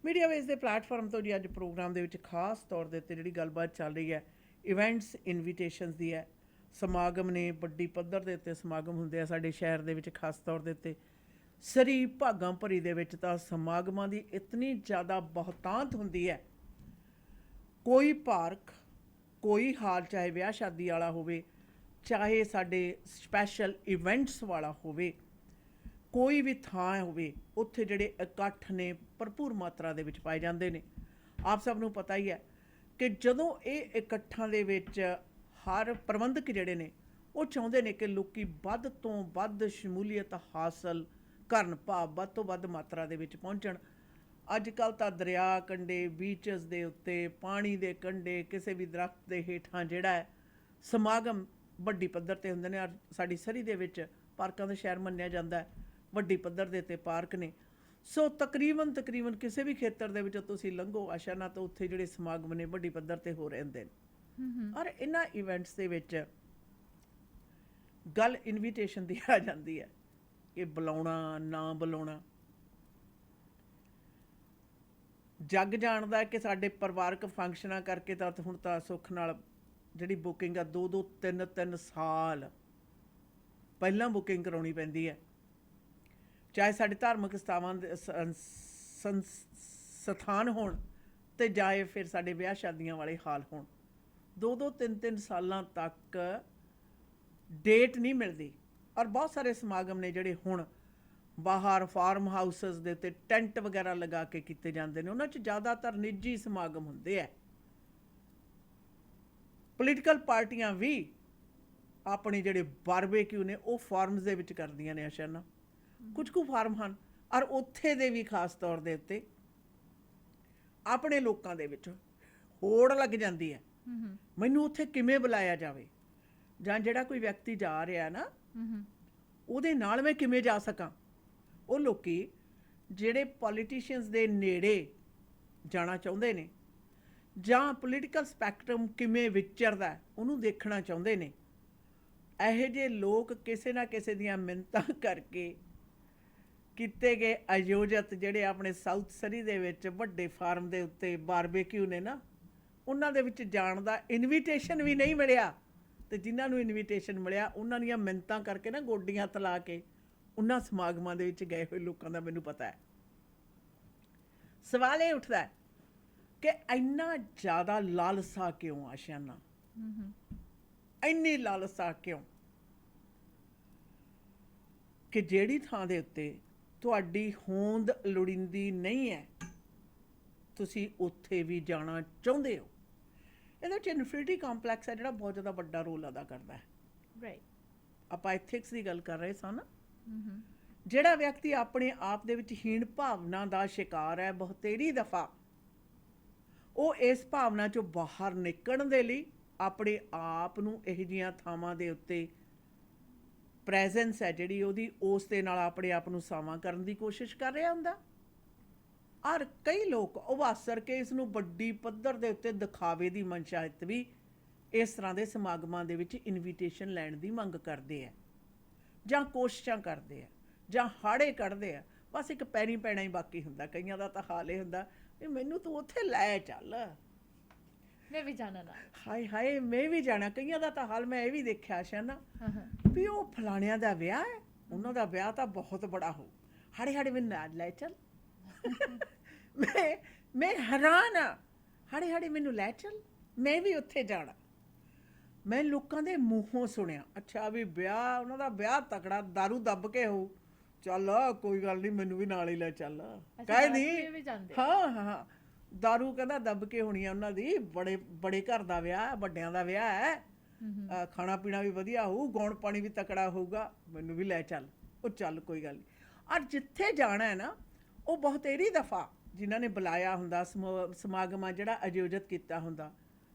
ਮੀਡੀਆਵੇਜ਼ ਦੇ ਪਲੇਟਫਾਰਮ ਤੋਂ ਜੀ ਅੱਜ ਪ੍ਰੋਗਰਾਮ ਦੇ ਵਿੱਚ ਖਾਸ ਤੌਰ ਦੇ ਉੱਤੇ ਜਿਹੜੀ ਗੱਲਬਾਤ ਚੱਲ ਰਹੀ ਹੈ ਇਵੈਂਟਸ ਇਨਵੀਟੇਸ਼ਨਸ ਦੀ ਹੈ। ਸਮਾਗਮ ਨੇ, ਵੱਡੀ ਪੱਧਰ ਦੇ ਉੱਤੇ ਸਮਾਗਮ ਹੁੰਦੇ ਆ ਸਾਡੇ ਸ਼ਹਿਰ ਦੇ ਵਿੱਚ, ਖਾਸ ਤੌਰ ਦੇ ਉੱਤੇ ਸਰੀ ਭਾਗਾਂ ਭਰੀ ਦੇ ਵਿੱਚ ਤਾਂ ਸਮਾਗਮਾਂ ਦੀ ਇਤਨੀ ਜ਼ਿਆਦਾ ਬਹੁਤਾਤ ਹੁੰਦੀ ਹੈ। ਕੋਈ ਪਾਰਕ, ਕੋਈ ਹਾਲ, ਚਾਹੇ ਵਿਆਹ ਸ਼ਾਦੀ ਵਾਲਾ ਹੋਵੇ, ਚਾਹੇ ਸਾਡੇ ਸਪੈਸ਼ਲ ਇਵੈਂਟਸ ਵਾਲਾ ਹੋਵੇ, ਕੋਈ ਵੀ ਥਾਂ ਹੋਵੇ, ਉੱਥੇ ਜਿਹੜੇ ਇਕੱਠ ਨੇ ਭਰਪੂਰ ਮਾਤਰਾ ਦੇ ਵਿੱਚ ਪਾਏ ਜਾਂਦੇ ਨੇ। ਆਪ ਸਭ ਨੂੰ ਪਤਾ ਹੀ ਹੈ ਕਿ ਜਦੋਂ ਇਹ ਇਕੱਠਾਂ ਦੇ ਵਿੱਚ ਹਰ ਪ੍ਰਬੰਧਕ ਜਿਹੜੇ ਨੇ ਉਹ ਚਾਹੁੰਦੇ ਨੇ ਕਿ ਲੋਕੀ ਵੱਧ ਤੋਂ ਵੱਧ ਸ਼ਮੂਲੀਅਤ ਹਾਸਲ ਕਰਨ, ਭਾਵ ਵੱਧ ਤੋਂ ਵੱਧ ਮਾਤਰਾ ਦੇ ਵਿੱਚ ਪਹੁੰਚਣ। ਅੱਜ ਕੱਲ੍ਹ ਤਾਂ ਦਰਿਆ ਕੰਢੇ, ਬੀਚਸ ਦੇ ਉੱਤੇ, ਪਾਣੀ ਦੇ ਕੰਢੇ, ਕਿਸੇ ਵੀ ਦਰਖਤ ਦੇ ਹੇਠਾਂ ਜਿਹੜਾ ਹੈ ਸਮਾਗਮ ਵੱਡੀ ਪੱਧਰ 'ਤੇ ਹੁੰਦੇ ਨੇ। ਔਰ ਸਾਡੀ ਸਰੀ ਦੇ ਵਿੱਚ ਪਾਰਕਾਂ ਦਾ ਸ਼ਹਿਰ ਮੰਨਿਆ ਜਾਂਦਾ ਹੈ, ਵੱਡੀ ਪੱਧਰ ਦੇ ਉੱਤੇ ਪਾਰਕ ਨੇ। ਸੋ ਤਕਰੀਬਨ ਕਿਸੇ ਵੀ ਖੇਤਰ ਦੇ ਵਿੱਚ ਤੁਸੀਂ ਲੰਘੋ ਆਸ਼ਾਨਾ ਤਾਂ ਉੱਥੇ ਜਿਹੜੇ ਸਮਾਗਮ ਨੇ ਵੱਡੀ ਪੱਧਰ 'ਤੇ ਹੋ ਰਹੇ ਹੁੰਦੇ ਨੇ। ਔਰ ਇਹਨਾਂ ਇਵੈਂਟਸ ਦੇ ਵਿੱਚ ਗੱਲ ਇਨਵੀਟੇਸ਼ਨ ਦੀ ਆ ਜਾਂਦੀ ਹੈ ਕਿ ਬੁਲਾਉਣਾ ਨਾ ਬੁਲਾਉਣਾ। ਜੱਗ ਜਾਣਦਾ ਕਿ ਸਾਡੇ ਪਰਿਵਾਰਕ ਫੰਕਸ਼ਨਾਂ ਕਰਕੇ ਤਾਂ ਹੁਣ ਤਾਂ ਸੁੱਖ ਨਾਲ ਜਿਹੜੀ ਬੁਕਿੰਗ ਆ 2-2 3-3 ਸਾਲ ਪਹਿਲਾਂ ਬੁਕਿੰਗ ਕਰਾਉਣੀ ਪੈਂਦੀ ਹੈ। ਚਾਹੇ ਸਾਡੇ ਧਾਰਮਿਕ ਸਥਾਨ ਹੋਣ ਅਤੇ ਚਾਹੇ ਫਿਰ ਸਾਡੇ ਵਿਆਹ ਸ਼ਾਦੀਆਂ ਵਾਲੇ ਹਾਲ ਹੋਣ, 2-2 3-3 ਸਾਲਾਂ ਤੱਕ ਡੇਟ ਨਹੀਂ ਮਿਲਦੀ। ਔਰ ਬਹੁਤ ਸਾਰੇ ਸਮਾਗਮ ਨੇ ਜਿਹੜੇ ਹੁਣ ਬਾਹਰ ਫਾਰਮ ਹਾਊਸਸ ਦੇ ਉੱਤੇ ਟੈਂਟ ਵਗੈਰਾ ਲਗਾ ਕੇ ਕੀਤੇ ਜਾਂਦੇ ਨੇ, ਉਹਨਾਂ 'ਚ ਜ਼ਿਆਦਾਤਰ ਨਿੱਜੀ ਸਮਾਗਮ ਹੁੰਦੇ ਹੈ। ਪੋਲੀਟੀਕਲ ਪਾਰਟੀਆਂ ਵੀ ਆਪਣੇ ਜਿਹੜੇ ਬਾਰਬੇਕਿਊ ਨੇ ਉਹ ਫਾਰਮਸ ਦੇ ਵਿੱਚ ਕਰਦੀਆਂ ਨੇ ਆਸ਼ਾਨਾ। ਕੁਝ ਕੁ ਫਾਰਮ ਹਨ ਔਰ ਉੱਥੇ ਦੇ ਵੀ ਖਾਸ ਤੌਰ ਦੇ ਉੱਤੇ ਆਪਣੇ ਲੋਕਾਂ ਦੇ ਵਿੱਚ ਹੋੜ ਲੱਗ ਜਾਂਦੀ ਹੈ ਮੈਨੂੰ ਉੱਥੇ ਕਿਵੇਂ ਬੁਲਾਇਆ ਜਾਵੇ, ਜਾਂ ਜਿਹੜਾ ਕੋਈ ਵਿਅਕਤੀ ਜਾ ਰਿਹਾ ਨਾ ਉਹਦੇ ਨਾਲ ਮੈਂ ਕਿਵੇਂ ਜਾ ਸਕਾਂ। ਉਹ ਲੋਕੀ ਜਿਹੜੇ ਪੋਲੀਟੀਸ਼ੀਅਨਸ ਦੇ ਨੇੜੇ ਜਾਣਾ ਚਾਹੁੰਦੇ ਨੇ ਜਾਂ ਪੋਲੀਟੀਕਲ ਸਪੈਕਟਰਮ ਕਿਵੇਂ ਵਿਚਰਦਾ ਉਹਨੂੰ ਦੇਖਣਾ ਚਾਹੁੰਦੇ ਨੇ। ਇਹੋ ਜਿਹੇ ਲੋਕ ਕਿਸੇ ਨਾ ਕਿਸੇ ਦੀਆਂ ਮਿੰਨਤਾਂ ਕਰਕੇ ਕੀਤੇ ਗਏ ਆਯੋਜਿਤ ਜਿਹੜੇ ਆਪਣੇ ਸਾਊਥ ਸਰੀ ਦੇ ਵਿੱਚ ਵੱਡੇ ਫਾਰਮ ਦੇ ਉੱਤੇ ਬਾਰਬੇਕਿਊ ਨੇ ਨਾ, ਉਹਨਾਂ ਦੇ ਵਿੱਚ ਜਾਣ ਦਾ ਇਨਵੀਟੇਸ਼ਨ ਵੀ ਨਹੀਂ ਮਿਲਿਆ, ਤੇ ਜਿਨ੍ਹਾਂ ਨੂੰ ਇਨਵੀਟੇਸ਼ਨ ਮਿਲਿਆ ਉਹਨਾਂ ਦੀਆਂ ਮਿੰਨਤਾਂ ਕਰਕੇ ਨਾ ਗੋਡੀਆਂ ਤਲਾ ਕੇ ਉਹਨਾਂ ਸਮਾਗਮਾਂ ਦੇ ਵਿੱਚ ਗਏ ਹੋਏ ਲੋਕਾਂ ਦਾ ਮੈਨੂੰ ਪਤਾ ਹੈ। ਸਵਾਲ ਇਹ ਉੱਠਦਾ ਹੈ ਕਿ ਇੰਨਾ ਜ਼ਿਆਦਾ ਲਾਲਸਾ ਕਿਉਂ ਆਸ਼ਿਆਨਾ, ਇੰਨੀ ਲਾਲਸਾ ਕਿਉਂ ਕਿ ਜਿਹੜੀ ਥਾਂ ਦੇ ਉੱਤੇ ਤੁਹਾਡੀ ਹੋਂਦ ਲੋੜੀਂਦੀ ਨਹੀਂ ਹੈ ਤੁਸੀਂ ਉੱਥੇ ਵੀ ਜਾਣਾ ਚਾਹੁੰਦੇ ਹੋ। ਇਹਦੇ ਵਿੱਚ ਇਨਫੀਨੀਟੀ ਕੰਪਲੈਕਸ ਹੈ ਜਿਹੜਾ ਬਹੁਤ ਜ਼ਿਆਦਾ ਵੱਡਾ ਰੋਲ ਅਦਾ ਕਰਦਾ ਹੈ। ਰਾਈਟ, ਆਪਾਂ ਐਥਿਕਸ ਦੀ ਗੱਲ ਕਰ ਰਹੇ ਸਨ। ਜਿਹੜਾ ਵਿਅਕਤੀ ਆਪਣੇ ਆਪ ਦੇ ਵਿੱਚ ਹੀਣ ਭਾਵਨਾ ਦਾ ਸ਼ਿਕਾਰ ਹੈ, ਬਹੁਤੇਰੀ ਦਫਾ ਉਹ ਇਸ ਭਾਵਨਾ ਚੋਂ ਬਾਹਰ ਨਿਕਲਣ ਦੇ ਲਈ ਆਪਣੇ ਆਪ ਨੂੰ ਇਹੋ ਜਿਹੀਆਂ ਥਾਵਾਂ ਦੇ ਉੱਤੇ ਪ੍ਰੈਜ਼ੈਂਸ ਹੈ ਜਿਹੜੀ ਉਹਦੀ, ਉਸ ਦੇ ਨਾਲ ਆਪਣੇ ਆਪ ਨੂੰ ਸਾਵਾਂ ਕਰਨ ਦੀ ਕੋਸ਼ਿਸ਼ ਕਰ ਰਿਹਾ ਹੁੰਦਾ। ਔਰ ਕਈ ਲੋਕ ਉਭਾਸਰ ਕੇ ਇਸ ਨੂੰ ਵੱਡੀ ਪੱਧਰ ਦੇ ਉੱਤੇ ਦਿਖਾਵੇ ਦੀ ਮਨਸ਼ਾ ਹਿੱਤ ਵੀ ਇਸ ਤਰ੍ਹਾਂ ਦੇ ਸਮਾਗਮਾਂ ਦੇ ਵਿੱਚ ਇਨਵੀਟੇਸ਼ਨ ਲੈਣ ਦੀ ਮੰਗ ਕਰਦੇ ਆ, ਜਾਂ ਕੋਸ਼ਿਸ਼ਾਂ ਕਰਦੇ ਆ, ਜਾਂ ਹਾੜੇ ਕੱਢਦੇ ਆ। ਬਸ ਇੱਕ ਪੈਰੀ ਪੈਣਾ ਹੀ ਬਾਕੀ ਹੁੰਦਾ। ਕਈਆਂ ਦਾ ਤਾਂ ਹਾਲ ਇਹ ਹੁੰਦਾ ਵੀ ਮੈਨੂੰ ਤੂੰ ਉੱਥੇ ਲੈ ਚੱਲ, ਮੈਂ ਵੀ ਜਾਣਾ ਨਾ, ਹਾਏ ਹਾਏ ਮੈਂ ਵੀ ਜਾਣਾ। ਕਈਆਂ ਦਾ ਤਾਂ ਹਾਲ ਮੈਂ ਇਹ ਵੀ ਦੇਖਿਆ ਸ਼ਾਨਾ ਵੀ ਉਹ ਫਲਾਣਿਆਂ ਦਾ ਵਿਆਹ ਹੈ, ਉਹਨਾਂ ਦਾ ਵਿਆਹ ਤਾਂ ਬਹੁਤ ਬੜਾ ਹੋ, ਹਾੜੇ ਹਾੜੇ ਮੈਨੂੰ ਨਾਲ ਲੈ ਚੱਲ। ਮੈਂ ਹੈਰਾਨ ਆ, ਹਾੜੇ ਹਾੜੇ ਮੈਨੂੰ ਲੈ ਚੱਲ, ਮੈਂ ਵੀ ਉੱਥੇ ਜਾਣਾ। ਮੈਂ ਲੋਕਾਂ ਦੇ ਮੂੰਹੋਂ ਸੁਣਿਆ, ਅੱਛਾ ਵੀ ਵਿਆਹ, ਉਹਨਾਂ ਦਾ ਵਿਆਹ ਤਕੜਾ, ਦਾਰੂ ਦੱਬ ਕੇ ਹੋਊ, ਚੱਲ ਕੋਈ ਗੱਲ ਨਹੀਂ ਮੈਨੂੰ ਵੀ ਨਾਲ ਹੀ ਲੈ ਚੱਲ, ਕਹਿੰਦੀ ਹਾਂ ਹਾਂ ਦਾਰੂ ਕਹਿੰਦਾ ਦੱਬ ਕੇ ਹੋਣੀ ਆ ਉਹਨਾਂ ਦੀ, ਬੜੇ ਬੜੇ ਘਰ ਦਾ ਵਿਆਹ, ਵੱਡਿਆਂ ਦਾ ਵਿਆਹ ਹੈ, ਖਾਣਾ ਪੀਣਾ ਵੀ ਵਧੀਆ ਹੋਊ, ਗਾਉਣ ਪਾਣੀ ਵੀ ਤਕੜਾ ਹੋਊਗਾ, ਮੈਨੂੰ ਵੀ ਲੈ ਚੱਲ। ਉਹ ਚੱਲ ਕੋਈ ਗੱਲ ਨਹੀਂ। ਔਰ ਜਿੱਥੇ ਜਾਣਾ ਹੈ ਨਾ, ਉਹ ਬਹੁਤੇਰੀ ਦਫਾ ਜਿਨ੍ਹਾਂ ਨੇ ਬੁਲਾਇਆ ਹੁੰਦਾ, ਸਮਾਗਮਾਂ ਜਿਹੜਾ ਆਯੋਜਿਤ ਕੀਤਾ ਹੁੰਦਾ,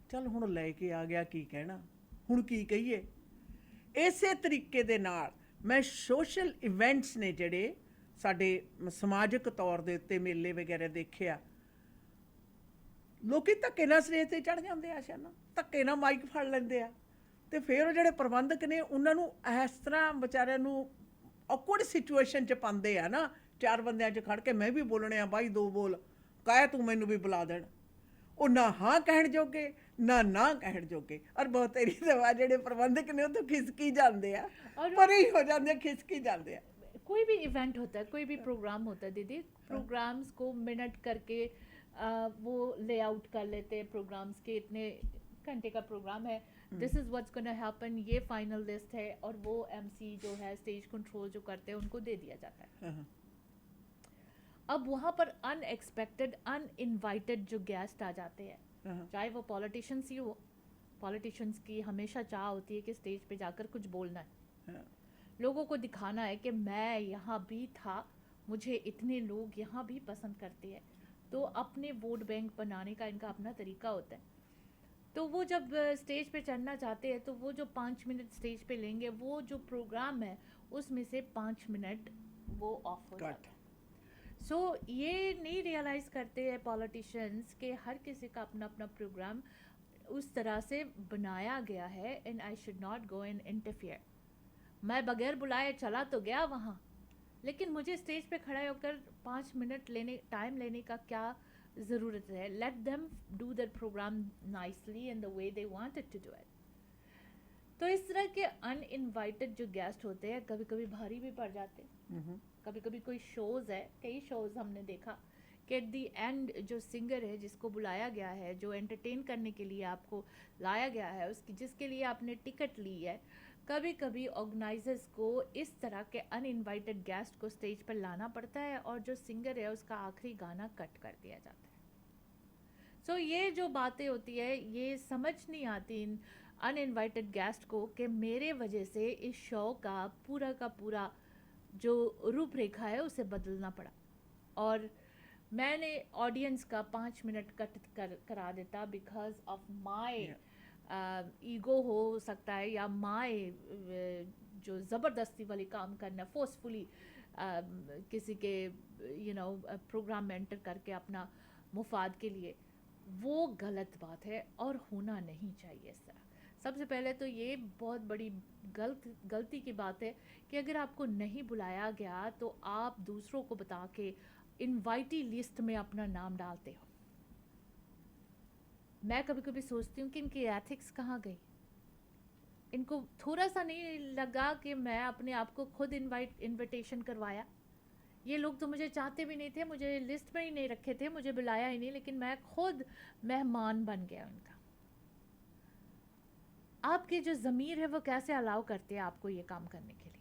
ਚੱਲ ਹੁਣ ਲੈ ਕੇ ਆ ਗਿਆ, ਕੀ ਕਹਿਣਾ, ਹੁਣ ਕੀ ਕਹੀਏ। ਇਸੇ ਤਰੀਕੇ ਦੇ ਨਾਲ ਮੈਂ ਸੋਸ਼ਲ ਇਵੈਂਟਸ ਨੇ ਜਿਹੜੇ ਸਾਡੇ ਸਮਾਜਿਕ ਤੌਰ ਦੇ ਉੱਤੇ ਮੇਲੇ ਵਗੈਰਾ ਦੇਖਿਆ, ਲੋਕੀ ਧੱਕੇ ਨਾਲ ਸਟੇਜ 'ਤੇ ਚੜ੍ਹ ਜਾਂਦੇ ਆ, ਸ਼ਾਨਾ ਧੱਕੇ ਨਾਲ ਮਾਈਕ ਫੜ ਲੈਂਦੇ ਆ, ਅਤੇ ਫਿਰ ਉਹ ਜਿਹੜੇ ਪ੍ਰਬੰਧਕ ਨੇ ਉਹਨਾਂ ਨੂੰ ਇਸ ਤਰ੍ਹਾਂ ਵਿਚਾਰਿਆਂ ਨੂੰ ਔਕਵਰਡ ਸਿਚੁਏਸ਼ਨ 'ਚ ਪਾਉਂਦੇ ਆ ਨਾ, ਚਾਰ ਬੰਦਿਆਂ 'ਚ ਖੜ੍ਹ ਕੇ ਮੈਂ ਵੀ ਬੋਲਣੇ ਆ, ਬਾਈ ਦੋ ਬੋਲ, ਕਹਿ ਤੂੰ ਮੈਨੂੰ ਵੀ ਬੁਲਾ ਦੇਣ। ਉਹ ਨਾ ਹਾਂ ਕਹਿਣ ਜੋਗੇ ਨਾ ਕਹਿਣ ਜੋਗੇ। ਔਰ ਬਹੁਤੇਰੀ ਦਫਾ ਜਿਹੜੇ ਪ੍ਰਬੰਧਕ ਨੇ ਉਹ ਤਾਂ ਖਿਸਕੀ ਜਾਂਦੇ ਆ, ਪਰੇ ਹੀ ਹੋ ਜਾਂਦੇ, ਖਿਸਕੀ ਜਾਂਦੇ ਆ। कोई भी इवेंट होता है, कोई भी प्रोग्राम होता है दीदी, प्रोग्राम्स को मिनट करके वो लेआउट कर लेते हैं प्रोग्राम्स के, इतने घंटे का प्रोग्राम है, this is what's gonna happen, ये फाइनल लिस्ट है, और वो एमसी जो है स्टेज कंट्रोल जो करते हैं उनको दे दिया जाता है। अब वहाँ पर अनएक्सपेक्टेड अनइनवाइटेड जो गेस्ट आ जाते हैं, चाहे वो पॉलिटिशियंस ही हो, पॉलिटिशियंस की हमेशा चाह होती है कि स्टेज पे जाकर कुछ बोलना है, लोगों को दिखाना है कि मैं यहाँ भी था, मुझे इतने लोग यहाँ भी पसंद करते हैं। तो अपने वोट बैंक बनाने का इनका अपना तरीका होता है। तो वो जब स्टेज पे चढ़ना चाहते हैं तो वो जो 5 मिनट स्टेज पे लेंगे, वो जो प्रोग्राम है उसमें से 5 मिनट वो ऑफ हो जाता है। सो ये नहीं रियलाइज़ करते हैं पॉलिटिशियंस कि हर किसी का अपना अपना प्रोग्राम उस तरह से बनाया गया है, and I should not go and interfere. मैं बगैर बुलाए चला तो गया वहाँ, लेकिन मुझे स्टेज पे खड़ा होकर 5 मिनट टाइम लेने का क्या ज़रूरत है। Let them do their program nicely in the way they wanted to do it. तो इस तरह के अनइनवाइटेड जो गेस्ट होते हैं कभी कभी भारी भी पड़ जाते हैं। कभी कभी कोई शोज़ है, कई शोज़ हमने देखा कि एट दी एंड जो सिंगर है जिसको बुलाया गया है, जो एंटरटेन करने के लिए आपको लाया गया है, उसकी जिसके लिए आपने टिकट ली है, कभी कभी ऑर्गेनाइजर्स को इस तरह के अनइनवाइटेड गेस्ट को स्टेज पर लाना पड़ता है और जो सिंगर है उसका आखिरी गाना कट कर दिया जाता है। सो ये जो बातें होती है, ये समझ नहीं आती इन अनइनवाइटेड गेस्ट को कि मेरे वजह से इस शो का पूरा जो रूपरेखा है उसे बदलना पड़ा, और मैंने ऑडियंस का 5 मिनट कट करा देता बिकॉज ऑफ माई ईगो हो सकता है, या माए जो ज़बरदस्ती वाली काम करना, फोर्सफुली किसी के प्रोग्राम में एंटर करके अपना मुफाद के लिए, वो गलत बात है और होना नहीं चाहिए इस तरह। सबसे पहले तो ये बहुत बड़ी गलती की बात है कि अगर आपको नहीं बुलाया गया तो आप दूसरों को बता के इनवाइटी लिस्ट में अपना नाम डालते हो। मैं कभी कभी सोचती हूँ कि इनकी एथिक्स कहाँ गई। इनको थोड़ा सा नहीं लगा कि मैं अपने आप को खुद इनविटेशन करवाया। ये लोग तो मुझे चाहते भी नहीं थे, मुझे लिस्ट में ही नहीं रखे थे, मुझे बुलाया ही नहीं, लेकिन मैं खुद मेहमान बन गया उनका। आपकी जो ज़मीर है वो कैसे अलाउ करते हैं आपको ये काम करने के लिए।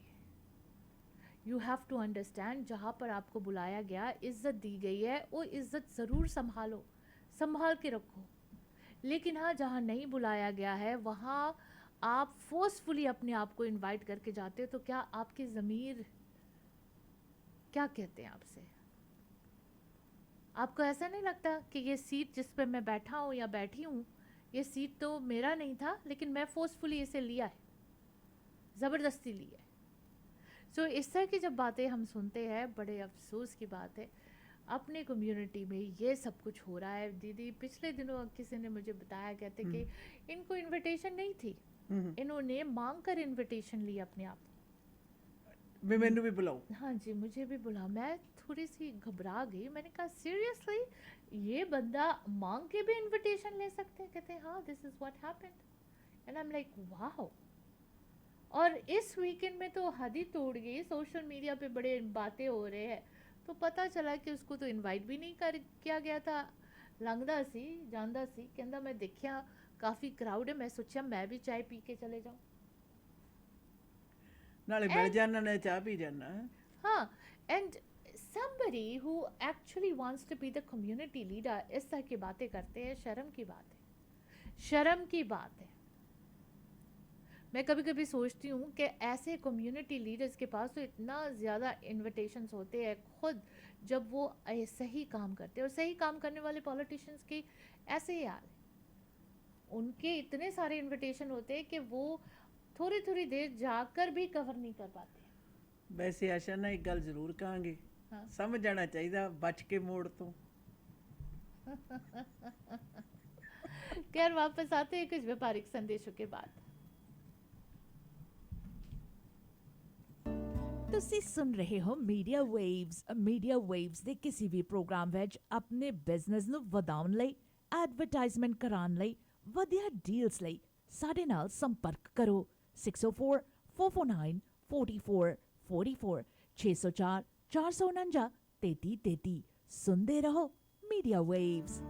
यू हैव टू अंडरस्टैंड, जहाँ पर आपको बुलाया गया, इज़्ज़त दी गई है, वो इज़्ज़त ज़रूर संभालो, संभाल के रखो। लेकिन हाँ, जहाँ नहीं बुलाया गया है वहाँ आप फोर्सफुली अपने आप को इनवाइट करके जाते हो, तो क्या आपकी ज़मीर क्या कहते हैं आपसे? आपको ऐसा नहीं लगता कि ये सीट जिस पे मैं बैठा हूँ या बैठी हूँ, ये सीट तो मेरा नहीं था, लेकिन मैं फोर्सफुली इसे लिया है, ज़बरदस्ती ली है। सो इस तरह की जब बातें हम सुनते हैं, बड़े अफसोस की बात है, अपने कम्युनिटी में ये सब कुछ हो रहा है। दीदी, पिछले दिनों किसी ने मुझे बताया, कहते कि इनको इनविटेशन नहीं थी, इन्होंने मांग कर इनविटेशन ली अपने आप। मैंने भी बुलाओ। हाँ जी, मुझे भी बुला। मैं थोड़ी सी घबरा गई। मैंने कहा सीरियसली, ये बंदा मांग के भी इनविटेशन ले सकते हैं? कहते हैं हाँ, this is what happened. And I am like wow. और इस वीकेंड में तो हद ही तोड़ गई। सोशल मीडिया पे बड़े बातें हो रहे हैं, तो पता चला कि उसको तो इनवाइट भी नहीं किया गया था। लंघदा सी ਜਾਂਦਾ ਸੀ, ਕਹਿੰਦਾ मैं देखिया काफ़ी क्राउड है, मैं सोचा मैं भी चाय पी के चले जाऊँ। नाले मिल जाना ने चाह पी जाना। हाँ, and somebody who actually wants to be the community leader इस तरह की बातें करते हैं, शर्म की बात है, शर्म की बात है। मैं कभी कभी सोचती हूँ कि ऐसे कम्युनिटी लीडर्स के पास तो इतना ज़्यादा इनविटेशंस होते हैं खुद, जब वो सही काम करते हैं। और सही काम करने वाले पॉलिटिशियंस की ऐसे ही हाल है, उनके इतने सारे इनविटेशन होते हैं कि वो थोड़ी थोड़ी देर जाकर भी कवर नहीं कर पाते। वैसे आशा ना एक गल जरूर कहांगे, हाँ। समझ जाना चाहिए बच के मोड़ तो। खैर, वापस आते हैं कुछ व्यापारिक संदेशों के बाद। ਤੁਸੀਂ ਸੁਣ ਰਹੇ ਹੋ ਮੀਡੀਆ ਵੇਵਸ ਦੇ ਕਿਸੇ ਵੀ ਪ੍ਰੋਗਰਾਮ ਵਿੱਚ ਆਪਣੇ ਬਿਜ਼ਨਸ ਨੂੰ ਵਧਾਉਣ ਲਈ, ਐਡਵਰਟਾਈਜ਼ਮੈਂਟ ਕਰਾਉਣ ਲਈ, ਵਧੀਆ ਡੀਲਸ ਲਈ ਸਾਡੇ ਨਾਲ ਸੰਪਰਕ ਕਰੋ 604 449 4444 604 449 3333। ਸੁਣਦੇ ਰਹੋ ਮੀਡੀਆ ਵੇਵਸ।